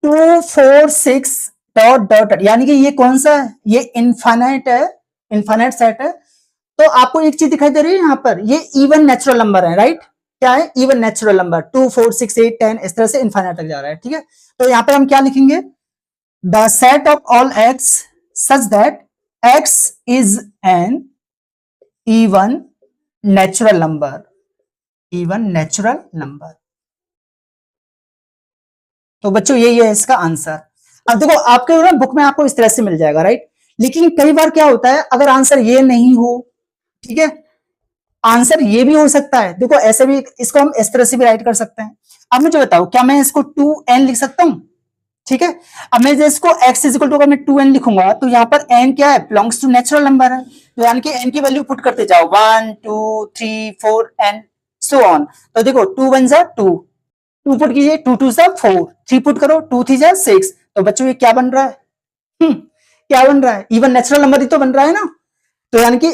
2 4 6 डॉट डॉट, यानी कि ये कौन सा है, ये इनफाइनाइट है, इनफाइनाइट सेट है। तो आपको एक चीज दिखाई दे रही है यहाँ पर, ये इवन नेचुरल नंबर है, राइट। क्या है, इवन नेचुरल नंबर 2 4 6 8 10 इस तरह से इनफाइनाइट तक जा रहा है। ठीक है, तो यहाँ पर हम क्या लिखेंगे, the set of all x such that x is N even natural number, even natural number. तो बच्चों यही है इसका आंसर। अब देखो आपके ना बुक में आपको इस तरह से मिल जाएगा, राइट। लेकिन कई बार क्या होता है, अगर आंसर ये नहीं हो, ठीक है, आंसर ये भी हो सकता है। देखो ऐसे भी इसको हम इस तरह से भी राइट कर सकते हैं। अब मुझे बताओ, क्या मैं इसको 2n लिख सकता हूं? ठीक है, अब मैं इसको x इज इक्वल टू, अगर मैं 2n लिखूंगा तो यहाँ पर n क्या है, बिलोंग्स टू नेचुरल नंबर है, तो यानी कि n की वैल्यू पुट करते जाओ 1 2 3 4 एंड सो ऑन। तो देखो 2 1 जा 2, 2 पुट कीजिए, 2 2 जा 4, 3 पुट करो, 2 3 जा 6। तो बच्चों ये क्या बन रहा है, क्या बन रहा है, इवन नेचुरल नंबर ही तो बन रहा है ना। तो यानी कि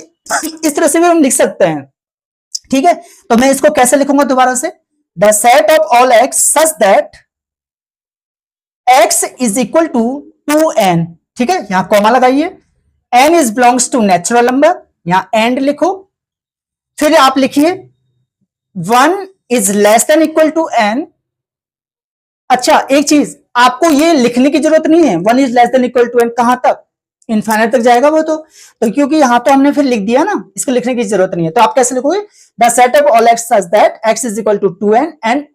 इस तरह से भी हम लिख सकते हैं। ठीक है, तो मैं इसको कैसे लिखूंगा दोबारा से, the set of all x such that x is equal to 2n। ठीक है, यहां कॉमा लगाइए, n is belongs to natural number, यहां एंड लिखो, फिर आप लिखिए 1 is less than equal to n। अच्छा एक चीज आपको ये लिखने की जरूरत नहीं है, 1 is less than equal to n कहां तक, इनफाइनाइट तक जाएगा वो तो क्योंकि यहां तो हमने फिर लिख दिया ना, इसको लिखने की जरूरत नहीं है। तो आप कैसे लिखोगे, the set of all x such that x is equal to 2n and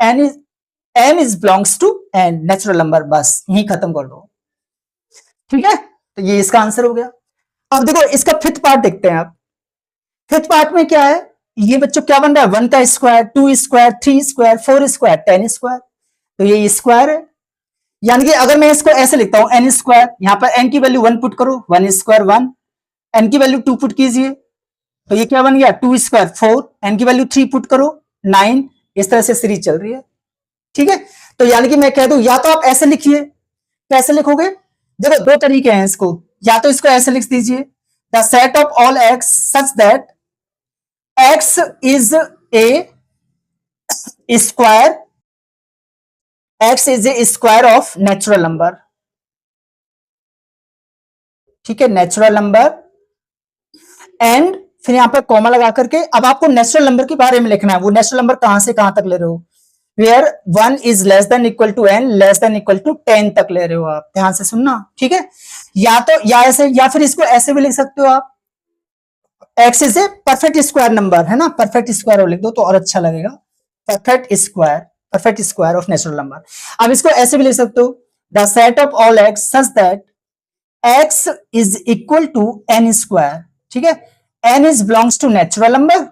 n is belongs to n natural number, बस यही खत्म कर दो। ठीक है, तो ये इसका आंसर हो गया। अब देखो इसका फिफ्थ पार्ट देखते हैं आप। फिफ्थ पार्ट में क्या है, ये बच्चों क्या बन रहा है, 1 का square, 2 square, 3 square, 4 square, 10 square, तो ये स्क्वायर है। यानी कि अगर मैं इसको ऐसे लिखता हूं एन स्क्वायर, यहां पर एन की वैल्यू 1 पुट करो, 1 स्क्वायर 1, एन की वैल्यू 2 पुट कीजिए, तो ये क्या बन गया 2 स्क्वायर 4, एन की वैल्यू 3 पुट करो 9, इस तरह से सीरीज चल रही है। ठीक है, तो यानी कि मैं कह दूं, या तो आप ऐसे लिखिए, कैसे लिखोगे, देखो दो तरीके हैं इसको, या तो इसको ऐसे लिख दीजिए, the set of all x such that x is A square, x is A square of natural number. ठीक है, नेचुरल नंबर एंड फिर यहां पर कॉमा लगा करके, अब आपको नेचुरल नंबर के बारे में लिखना है, वो नेचुरल नंबर कहां से कहां तक ले रहे हो, where 1 is less than equal to n less than equal to 10 तक ले रहे हो आप, ध्यान से सुनना। ठीक है, या तो या ऐसे, या फिर इसको ऐसे भी लिख सकते हो आप, x is a perfect square number, है ना, परफेक्ट स्क्वायर लिख दो तो और अच्छा लगेगा, perfect square, perfect square of natural number. अब इसको ऐसे भी लिख सकते हो, the set of all x such that x is equal to n square. ठीक है, n is belongs to natural number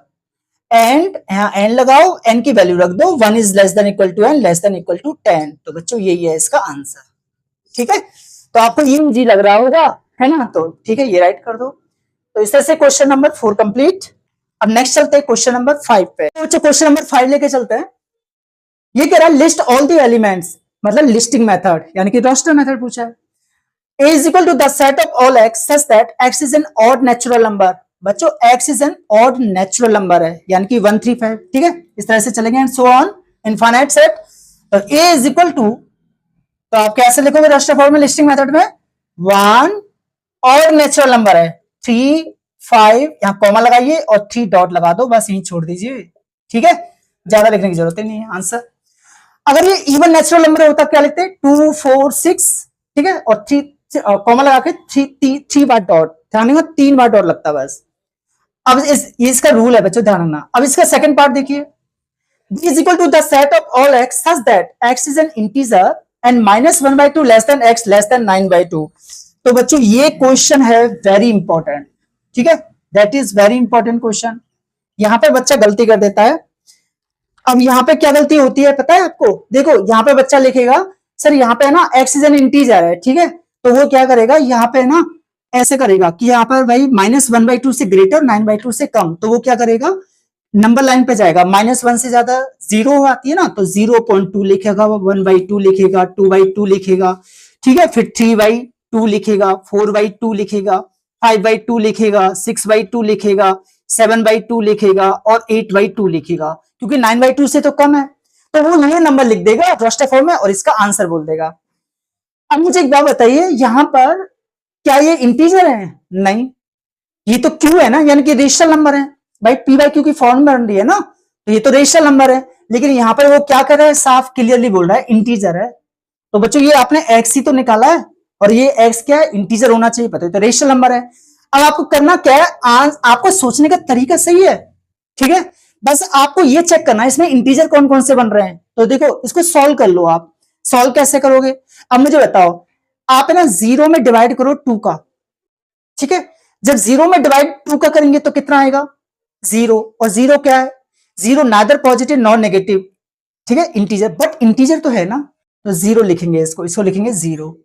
and यहां n लगाओ, n की वैल्यू रख दो, 1 is less than equal to n less than equal to 10। तो बच्चों यही है इसका आंसर। ठीक है, तो आपको ये इजी लग रहा होगा, है ना, तो ठीक है ये राइट कर दो। तो इस तरह से क्वेश्चन नंबर 4 कंप्लीट। अब नेक्स्ट चलते हैं क्वेश्चन नंबर 5 पे। तो क्वेश्चन नंबर 5 लेके चलते हैं। ये कह रहा है लिस्ट ऑल द एलिमेंट्स, मतलब लिस्टिंग मेथड, यानी कि रोस्टर मेथड पूछा है। A is equal to the set of all x such that x is an odd natural number। बच्चों x is an odd natural number है, यानी कि 1 3 5। ठीक है, इस तरह से चलेंगे and so on infinite set. तो A is equal to, तो आप कैसे लिखोगे रोस्टर फॉर्म में लिस्टिंग मेथड में, 1 ऑड नेचुरल नंबर है 3 5, यहां कॉमा लगाइए और 3 डॉट लगा दो, बस यहीं छोड़ दीजिए। ठीक है, ज्यादा लिखने की जरूरत ही नहीं है आंसर। अगर ये इवन नेचुरल नंबर होता क्या लिखते, 2 4 6, ठीक है, और 3 कॉमा लगा के 3 बार डॉट, ध्यान रखना 3 बार डॉट लगता बस। अब ये इसका रूल है बच्चों, ध्यान रखना। अब इसका सेकंड पार्ट देखिए, b is equal to the set of all x such that x is an integer and -1/2 less than x less than 9/2। तो बच्चों ये क्वेश्चन है वेरी इंपॉर्टेंट। ठीक है, that is very important question. यहां पे बच्चा गलती कर देता है। अब यहाँ पे क्या गलती होती है पता है आपको, देखो यहाँ पे बच्चा लिखेगा सर यहाँ पे ना x इज एन इंटीजर है, ठीक है, तो वो क्या करेगा यहाँ पे ना ऐसे करेगा कि यहाँ पर भाई -1/2 से ग्रेटर 9/2 से कम, तो वो क्या करेगा नंबर लाइन पे जाएगा, -1 से ज्यादा जीरो आती है ना, तो 0.2 लिखेगा, 1/2 लिखेगा, 2/2 लिखेगा, ठीक है, फिर 3/2 लिखेगा, 4/2 लिखेगा, 5/2 लिखेगा, 6/2 लिखेगा, 7/2 लिखेगा और 8/2 लिखेगा, क्योंकि 9/2 से तो कम है, तो वो ये नंबर लिख देगा रोस्टर फॉर्म में और इसका आंसर बोल देगा। अब मुझे एक बात बताइए, यहां पर क्या ये इंटीजर है? नहीं, ये तो क्यू है ना, यानी कि रेशनल नंबर है भाई, पी बाई क्यू की फॉर्म बन रही है ना, तो ये तो रेशनल नंबर है, लेकिन यहां पर वो क्या कर रहा है, साफ क्लियरली बोल रहा है इंटीजर है। तो बच्चों ये आपने एक्स ही तो निकाला है, और ये एक्स क्या है, इंटीजर होना चाहिए, पता है तो रेशनल नंबर है। अब आपको करना क्या है, आपको सोचने का तरीका सही है, ठीक है, बस आपको ये चेक करना है इसमें इंटीजर कौन कौन से बन रहे हैं। तो देखो इसको सॉल्व कर लो आप। सॉल्व कैसे करोगे, अब मुझे बताओ, आप है ना जीरो में डिवाइड करो 2 का, ठीक है, जब जीरो में डिवाइड 2 का करेंगे तो कितना आएगा, जीरो, और जीरो क्या है, zero neither positive non negative, ठीक है, इंटीजर, बट इंटीजर तो है ना, तो जीरो लिखेंगे, इसको लिखेंगे जीरो।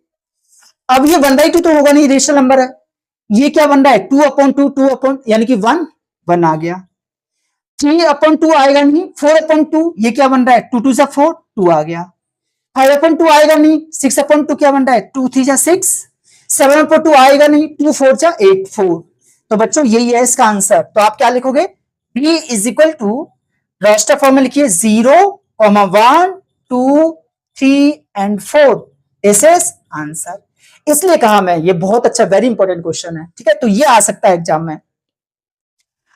अब ये 1/2 तो होगा नहीं, रेशनल नंबर है, ये क्या बन रहा है, 2/2, 2 अपॉन यानी कि 1 आ गया, 3/2 आएगा नहीं, 4/2, ये क्या बन रहा है, 2 2 जा 4, 2 आ गया, 5/2 आएगा नहीं, 6/2 क्या बन रहा है, 2 3 जा 6, 7/2 आएगा नहीं, 2 4 जा 8 4। तो बच्चों यही है इसका आंसर। तो आप क्या लिखोगे, b is equal to roster form में लिखिए 0, 1 2 3 एंड 4, दिस इज आंसर। इसलिए कहा मैं, ये बहुत अच्छा वेरी इंपॉर्टेंट क्वेश्चन है, ठीक है, तो ये आ सकता है एग्जाम में।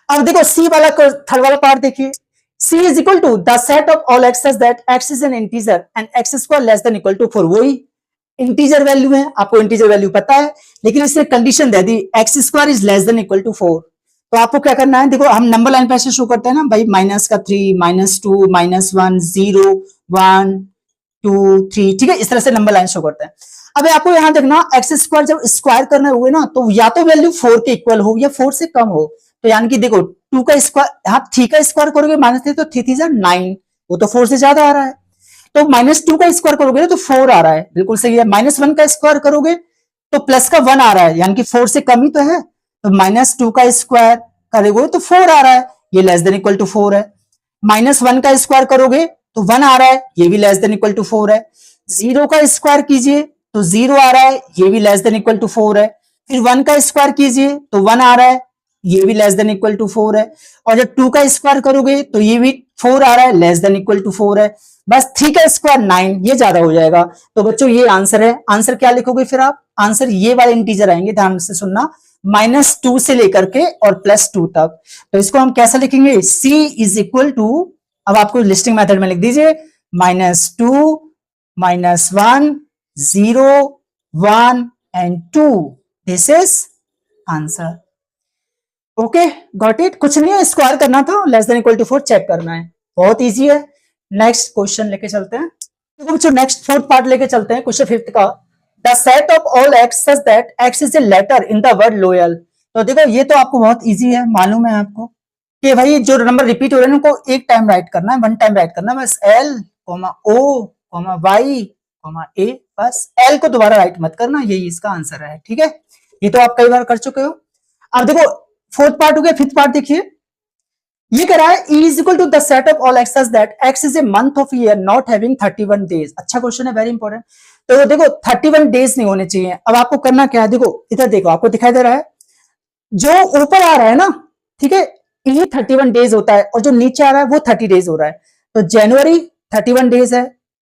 अब देखो सी वाला, थर्ड वाला पार्ट देखिए, c is equal to the set of all x that x is an integer and x square less than equal to 4। वही इंटीजर वैल्यू है, आपको इंटीजर वैल्यू पता है, लेकिन इसने कंडीशन दे दी x square is less than equal to 4। तो आपको क्या करना है, देखो हम नंबर लाइन पे ऐसे शो करते हैं ना भाई, -3 -2 -1 0 1 2 3, ठीक है, इस तरह से नंबर लाइन शो करते हैं। अब आपको यहां देखना, एक्स स्क्वायर जब स्क्वायर करना हुए ना, तो या तो वैल्यू 4 के इक्वल हो या 4 से कम हो। तो यानी कि देखो 2 का स्क्वायर, हाँ 3 का स्क्वायर करोगे -3, तो 3 3 9, वो तो 4 से ज्यादा आ रहा है। तो -2 का स्क्वायर करोगे तो 4 आ रहा है, बिल्कुल सही है। -1 का स्क्वायर करोगे तो प्लस का 1 आ रहा है, यानी कि 4 से कम ही तो है। तो -2 का स्क्वायर करोगे तो 4 आ रहा है, ये लेस देन इक्वल टू 4 है। -1 का स्क्वायर करोगे तो 1 आ रहा है, ये भी लेस देन इक्वल टू 4 है। 0 का स्क्वायर कीजिए तो 0 आ रहा है, ये भी लेस देन इक्वल टू 4 है। फिर 1 का स्क्वायर कीजिए तो 1 आ रहा है, ये भी लेस देन इक्वल टू 4 है। और जब 2 का स्क्वायर करोगे तो ये भी 4 आ रहा है, लेस देन इक्वल टू 4 है। बस 3 का स्क्वायर 9, ये ज्यादा हो जाएगा। तो बच्चों ये आंसर है। आंसर क्या लिखोगे फिर आप, आंसर ये वाले इंटीजर आएंगे, ध्यान से सुनना, -2 से लेकर के और +2 तक। तो इसको हम कैसा लिखेंगे, c इज इक्वल टू, अब आपको लिस्टिंग मेथड में लिख दीजिए, -2 -1 0 1 and 2, this is answer. Okay, got it. कुछ नहीं है, स्क्वायर करना था, less than equal to 4 check करना है, बहुत इजी है। नेक्स्ट क्वेश्चन लेके चलते हैं, तो बच्चों नेक्स्ट फोर्थ पार्ट लेके चलते हैं, क्वेश्चन 5th का। The set of all x such that x is a letter in the word loyal. तो देखो ये तो आपको बहुत इजी है, मालूम है आपको कि भाई जो नंबर रिपीट हो रहे हैं उनको एक टाइम राइट करना है, 1 टाइम राइट करना है, बस L, O, Y, A, बस L को दोबारा राइट मत करना, यही इसका आंसर है, ठीक है। ये तो आप कई बार कर चुके हो। अब देखो फोर्थ पार्ट हो गया, 5th पार्ट देखिए, ये कह रहा है E is equal to the set of all x such that x is a month of year not having 31 days. अच्छा क्वेश्चन है, वेरी इंपॉर्टेंट। तो देखो 31 डेज नहीं होने चाहिए। अब आपको करना क्या है, देखो इधर देखो, आपको दिखाई दे रहा है जो ऊपर आ रहा है ना, ठीक है, ये 31 डेज होता है, और जो नीचे आ रहा है वो 30 डेज हो रहा है। तो जनवरी 31 डेज है,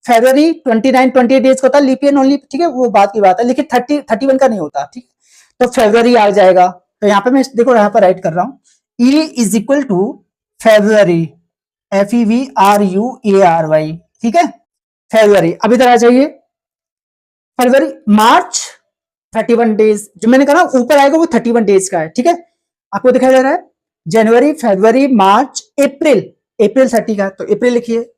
फरवरी 29-28 डेज का होता है, लीप ईयर ओनली, ठीक है, वो बात की बात है, लेकिन 31 का नहीं होता, ठीक। तो फरवरी आ जाएगा। तो यहाँ पे मैं देखो यहाँ पर राइट कर रहा हूँ, E is equal to February, FEVRUARY, ठीक है, फरवरी। अब इधर आ जाइए, फरवरी, मार्च 31 डेज, जो मैंने कहा ऊपर आएगा वो 31 डेज का है, ठीक है, आपको दिखाई दे रहा है। जनवरी, फरवरी, मार्च, अप्रैल, अप्रैल 30 का, तो अप्रैल लिखिए,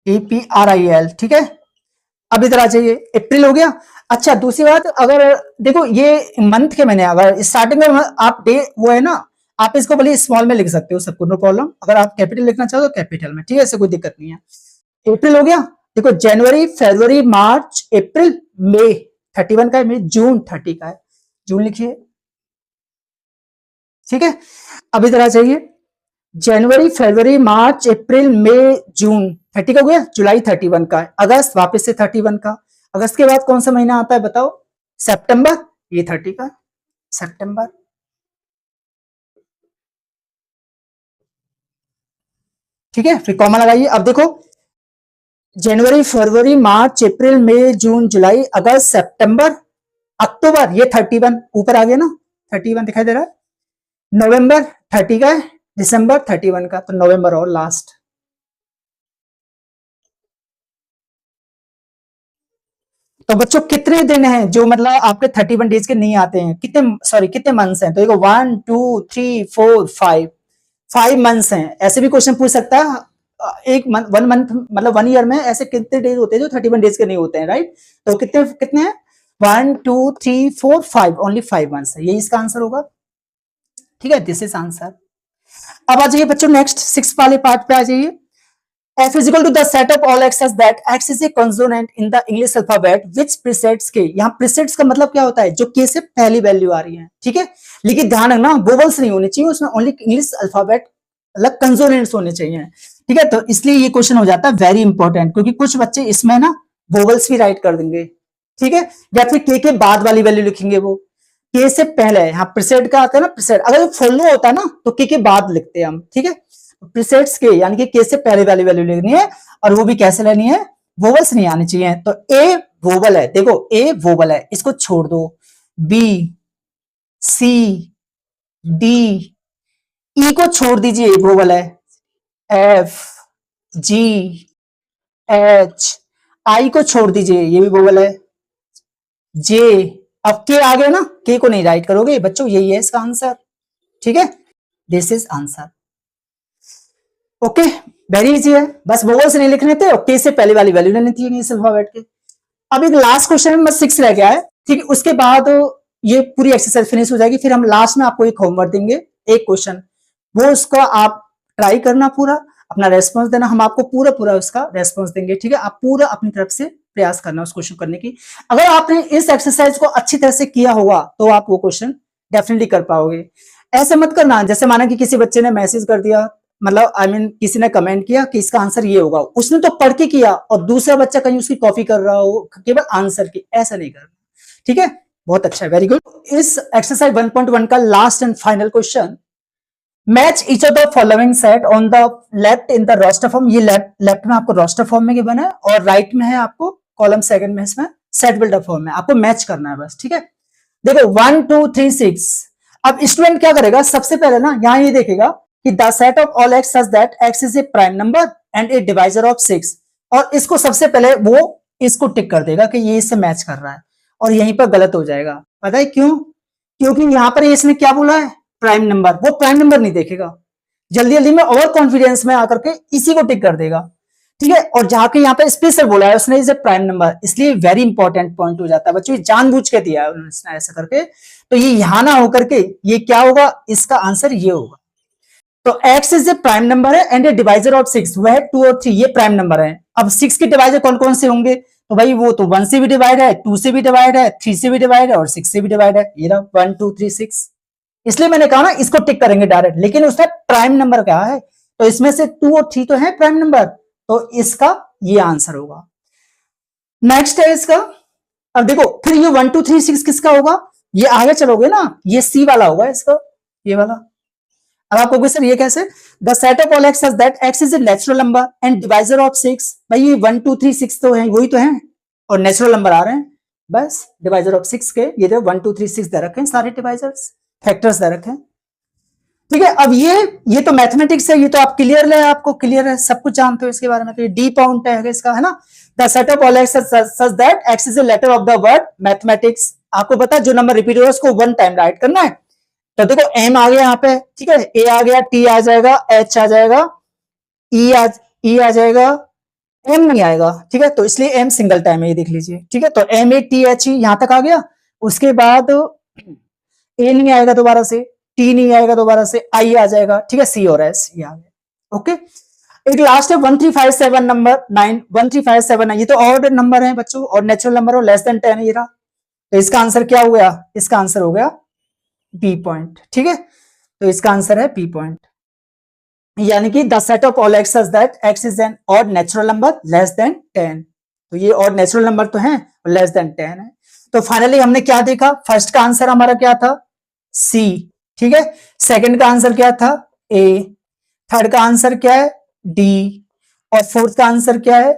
APRIL, ठीक है। अब इधर आ जाइए, अप्रैल हो गया। अच्छा दूसरी बात, अगर देखो ये मंथ के मैंने, अगर स्टार्टिंग में आप डे वो है ना, आप इसको भले स्मॉल में लिख सकते हो, सबको नो प्रॉब्लम। अगर आप कैपिटल लिखना चाहो तो कैपिटल में, ठीक है, इससे कोई दिक्कत नहीं है। अप्रैल हो गया, देखो जनवरी, फरवरी, मार्च, अप्रैल, मई 31 का है, मई, जून 30 का है, जून लिखिए, ठीक है। अब इधर आ जाइए, जनवरी, फरवरी, मार्च, अप्रैल, मई, जून 30 का हो गया, जुलाई 31 का है, अगस्त वापस से 31 का, अगस्त के बाद कौन सा महीना आता है बताओ, सितंबर, ये 30 का, सितंबर। ठीक है, फिर कॉमा लगाइए। अब देखो जनवरी, फरवरी, मार्च, अप्रैल, मई, जून, जुलाई, अगस्त, सितंबर, अक्टूबर, ये 31 ऊपर आ गया ना, 31 दिखाई दे रहा है, नवंबर 30 का है, दिसंबर 31 का, तो नवंबर और लास्ट। तो बच्चों कितने दिन हैं जो मतलब आपके 31 डेज के नहीं आते हैं, कितने, सॉरी कितने मंथ्स हैं, तो देखो 1 2 3 4 5, 5 मंथ्स हैं। ऐसे भी क्वेश्चन पूछ सकता है, एक मंथ, 1 मंथ मतलब 1 ईयर में ऐसे कितने डेज होते हैं जो 31 डेज के नहीं होते हैं, राइट। तो कितने कितने हैं, 1 2 3 4 5, ओनली 5 मंथ्स है, यही इसका आंसर होगा। ठीक है, दिस इज आंसर। अब आ जाइए बच्चों नेक्स्ट 6 वाले पार्ट पे आ जाइए। F is equal to the set of all x's that x is a consonant in the English alphabet which precedes k। यहाँ precedes का मतलब क्या होता है, जो k से पहली वैल्यू आ रही है, ठीक है। लेकिन ध्यान रखना वोवल्स नहीं होनी चाहिए उसमें, ओनली इंग्लिश अल्फाबेट अलग कंसोनेंट्स होने चाहिए, ठीक है। तो इसलिए ये क्वेश्चन हो जाता है वेरी इंपॉर्टेंट, क्योंकि कुछ बच्चे इसमें ना वोवल्स भी राइट कर देंगे, ठीक है, या फिर के बाद वाली वैल्यू लिखेंगे, वो के से पहले, यहाँ प्रिसेड का आता है ना, प्रिसेड अगर फॉलो होता है ना तो के बाद लिखते हैं हम, ठीक है। प्रीसेट्स के यानी कि के से पहले वाली वैल्यू लेनी है, और वो भी कैसे लेनी है, वोवल्स नहीं आनी चाहिए। तो ए वोवल है, देखो ए वोवल है, इसको छोड़ दो, बी, सी, डी, ई को छोड़ दीजिए, वोवल है, एफ, जी, एच, आई को छोड़ दीजिए, ये भी वोवल है, जे, अब के आ गया ना, के को नहीं राइट करोगे बच्चों, यही है इसका आंसर, ठीक है, this is answer. Okay, very easy है, बस वोवल्स नहीं लिखने थे और के से पहले वाली वैल्यू लेनी थी इंग्लिश अल्फाबेट के। अब एक लास्ट क्वेश्चन में 6 रह गया है, ठीक है, उसके बाद ये पूरी एक्सरसाइज फिनिश हो जाएगी, फिर हम लास्ट में आपको एक होमवर्क देंगे, एक क्वेश्चन, वो उसका आप ट्राई करना, पूरा अपना रेस्पॉन्स देना, हम आपको पूरा पूरा उसका रेस्पॉन्स देंगे, ठीक है। आप पूरा अपनी तरफ से प्रयास करना उस क्वेश्चन करने की। अगर आपने इस एक्सरसाइज को अच्छी तरह से किया होगा तो आप वो क्वेश्चन डेफिनेटली कर पाओगे। ऐसे मत करना जैसे माना कि किसी बच्चे ने मैसेज कर दिया, मतलब आई मीन किसी ने कमेंट किया कि इसका आंसर ये होगा, उसने तो पढ़ के किया और दूसरा बच्चा कहीं उसकी कॉपी कर रहा हो केवल आंसर की, ऐसा नहीं करना, ठीक है। बहुत अच्छा है, वेरी गुड। इस एक्सरसाइज 1.1 का last and final question, match each of the following set on the left in the roster form. ये लेफ्ट में आपको रोस्टर फॉर्म में गिवन है और राइट में है आपको कॉलम सेकंड में इसमें सेट बिल्डर फॉर्म में, आपको मैच करना है बस, ठीक है। देखो 1 2 3 6, अब स्टूडेंट क्या करेगा, सबसे पहले ना यहाँ ये देखेगा कि the set of all x such that x is a prime number and A divisor of 6, और इसको सबसे पहले वो इसको टिक कर देगा कि ये इससे मैच कर रहा है, और यहीं पर गलत हो जाएगा, पता है क्यों, क्योंकि यहां पर इसने क्या बोला है, प्राइम नंबर, वो प्राइम नंबर नहीं देखेगा, जल्दी जल्दी में ओवर कॉन्फिडेंस में आकर के इसी को टिक कर देगा, ठीक है। और जहां के यहाँ पे स्पेशल बोला है उसने इज ए प्राइम नंबर, इसलिए वेरी इंपॉर्टेंट पॉइंट हो जाता है बच्चों, जानबूझ के दिया है उन्होंने ऐसा करके, तो ये यहां ना होकर के ये क्या होगा, इसका आंसर ये होगा। तो x is a prime number है एंड ए डिवाइजर ऑफ 6, वह 2 और 3 ये प्राइम नंबर है। अब 6 के डिवाइजर कौन कौन से होंगे, तो भाई वो तो 1 से भी डिवाइड है, 2 से भी डिवाइड है, 3 से भी डिवाइड है और 6 से भी डिवाइड है, ये रहा 1 2 3 6, इसलिए मैंने कहा ना इसको टिक करेंगे डायरेक्ट, लेकिन उसने प्राइम नंबर कहा है, तो इसमें से 2 और 3 तो है प्राइम नंबर, तो इसका ये आंसर होगा। नेक्स्ट है इसका, अब देखो फिर ये 1 2 3 6 किसका होगा, ये आगे चलोगे ना, ये सी वाला होगा इसका, ये वाला। अब आप कहोगे सर ये कैसे, the set of all x such that x is a natural number and divisor of 6, भाई ये 1 2 3 6 तो है, वही तो है, और नेचुरल नंबर आ रहे हैं, बस डिवाइजर ऑफ 6 के ये 1 2 3 6 दे रखे हैं, सारे डिवाइजर्स फैक्टर्स दे रखे हैं, ठीक है। अब ये तो मैथमेटिक्स है, ये तो आप क्लियर है, आपको क्लियर है, सब कुछ जानते हो इसके बारे में, तो ये डी पाउंड है इसका, है ना। The set of all x such that x is a letter of the word mathematics, आपको पता है जो नंबर रिपीट होगा उसको 1 टाइम राइट करना है, तो देखो एम आ गया यहाँ पे, ठीक है, ए आ गया, टी आ जाएगा, एच आ जाएगा, ई आ जाएगा, एम नहीं आएगा, ठीक है, तो इसलिए एम सिंगल टाइम है, ये देख लीजिए, ठीक है। तो M A T H E यहां तक आ गया, उसके बाद ए नहीं आएगा दोबारा से, टी नहीं आएगा दोबारा से, आई आ जाएगा, ठीक है, सी और एस ये आ गया, ओके। एक लास्ट है 1357 नंबर 9, 1357 है, ये तो ऑड नंबर है बच्चों, और नेचुरल नंबर हो लेस देन 10 ये रहा, तो इसका आंसर क्या हो गया, इसका आंसर हो गया बी पॉइंट, ठीक है, तो इसका आंसर है बी पॉइंट। यानी कि the set of all x such that x is an odd natural number less than 10। तो ये ऑड नेचुरल नंबर तो है, लेस देन 10 है। तो फाइनली हमने क्या देखा, फर्स्ट का आंसर हमारा क्या था, सी, ठीक है। सेकंड का आंसर क्या था, ए। थर्ड का आंसर क्या है, डी। और फोर्थ का आंसर क्या है,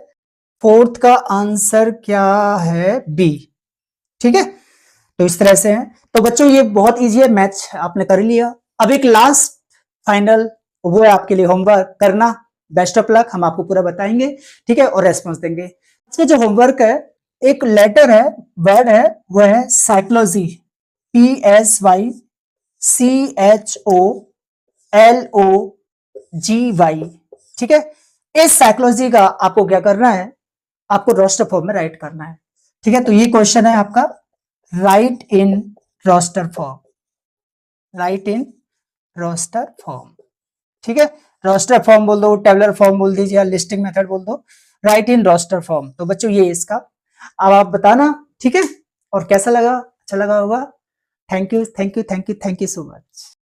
फोर्थ का आंसर क्या है, बी, ठीक है। तो इस तरह से है। तो बच्चों ये बहुत इजी है, मैथ्स आपने कर लिया। अब एक लास्ट फाइनल वो है आपके लिए होमवर्क करना। बेस्ट ऑफ लक, हम आपको पूरा बताएंगे, ठीक है, और रेस्पॉन्स देंगे। इसका जो होमवर्क है, एक लेटर है, वर्ड है, वो है साइकोलॉजी, PSYCHOLOGY, ठीक है। इस साइकोलॉजी का आपको क्या करना है, आपको रोस्टर फॉर्म में राइट करना है, ठीक है। तो ये क्वेश्चन है आपका, write in roster form, write in roster form, ठीक है। रोस्टर फॉर्म बोल दो, टेबलर फॉर्म बोल दीजिए, या लिस्टिंग मेथड बोल दो, राइट इन रोस्टर फॉर्म। तो बच्चों ये इसका, अब आप बताना, ठीक है। और कैसा लगा, अच्छा लगा होगा। Thank you, thank you, thank you, thank you so much.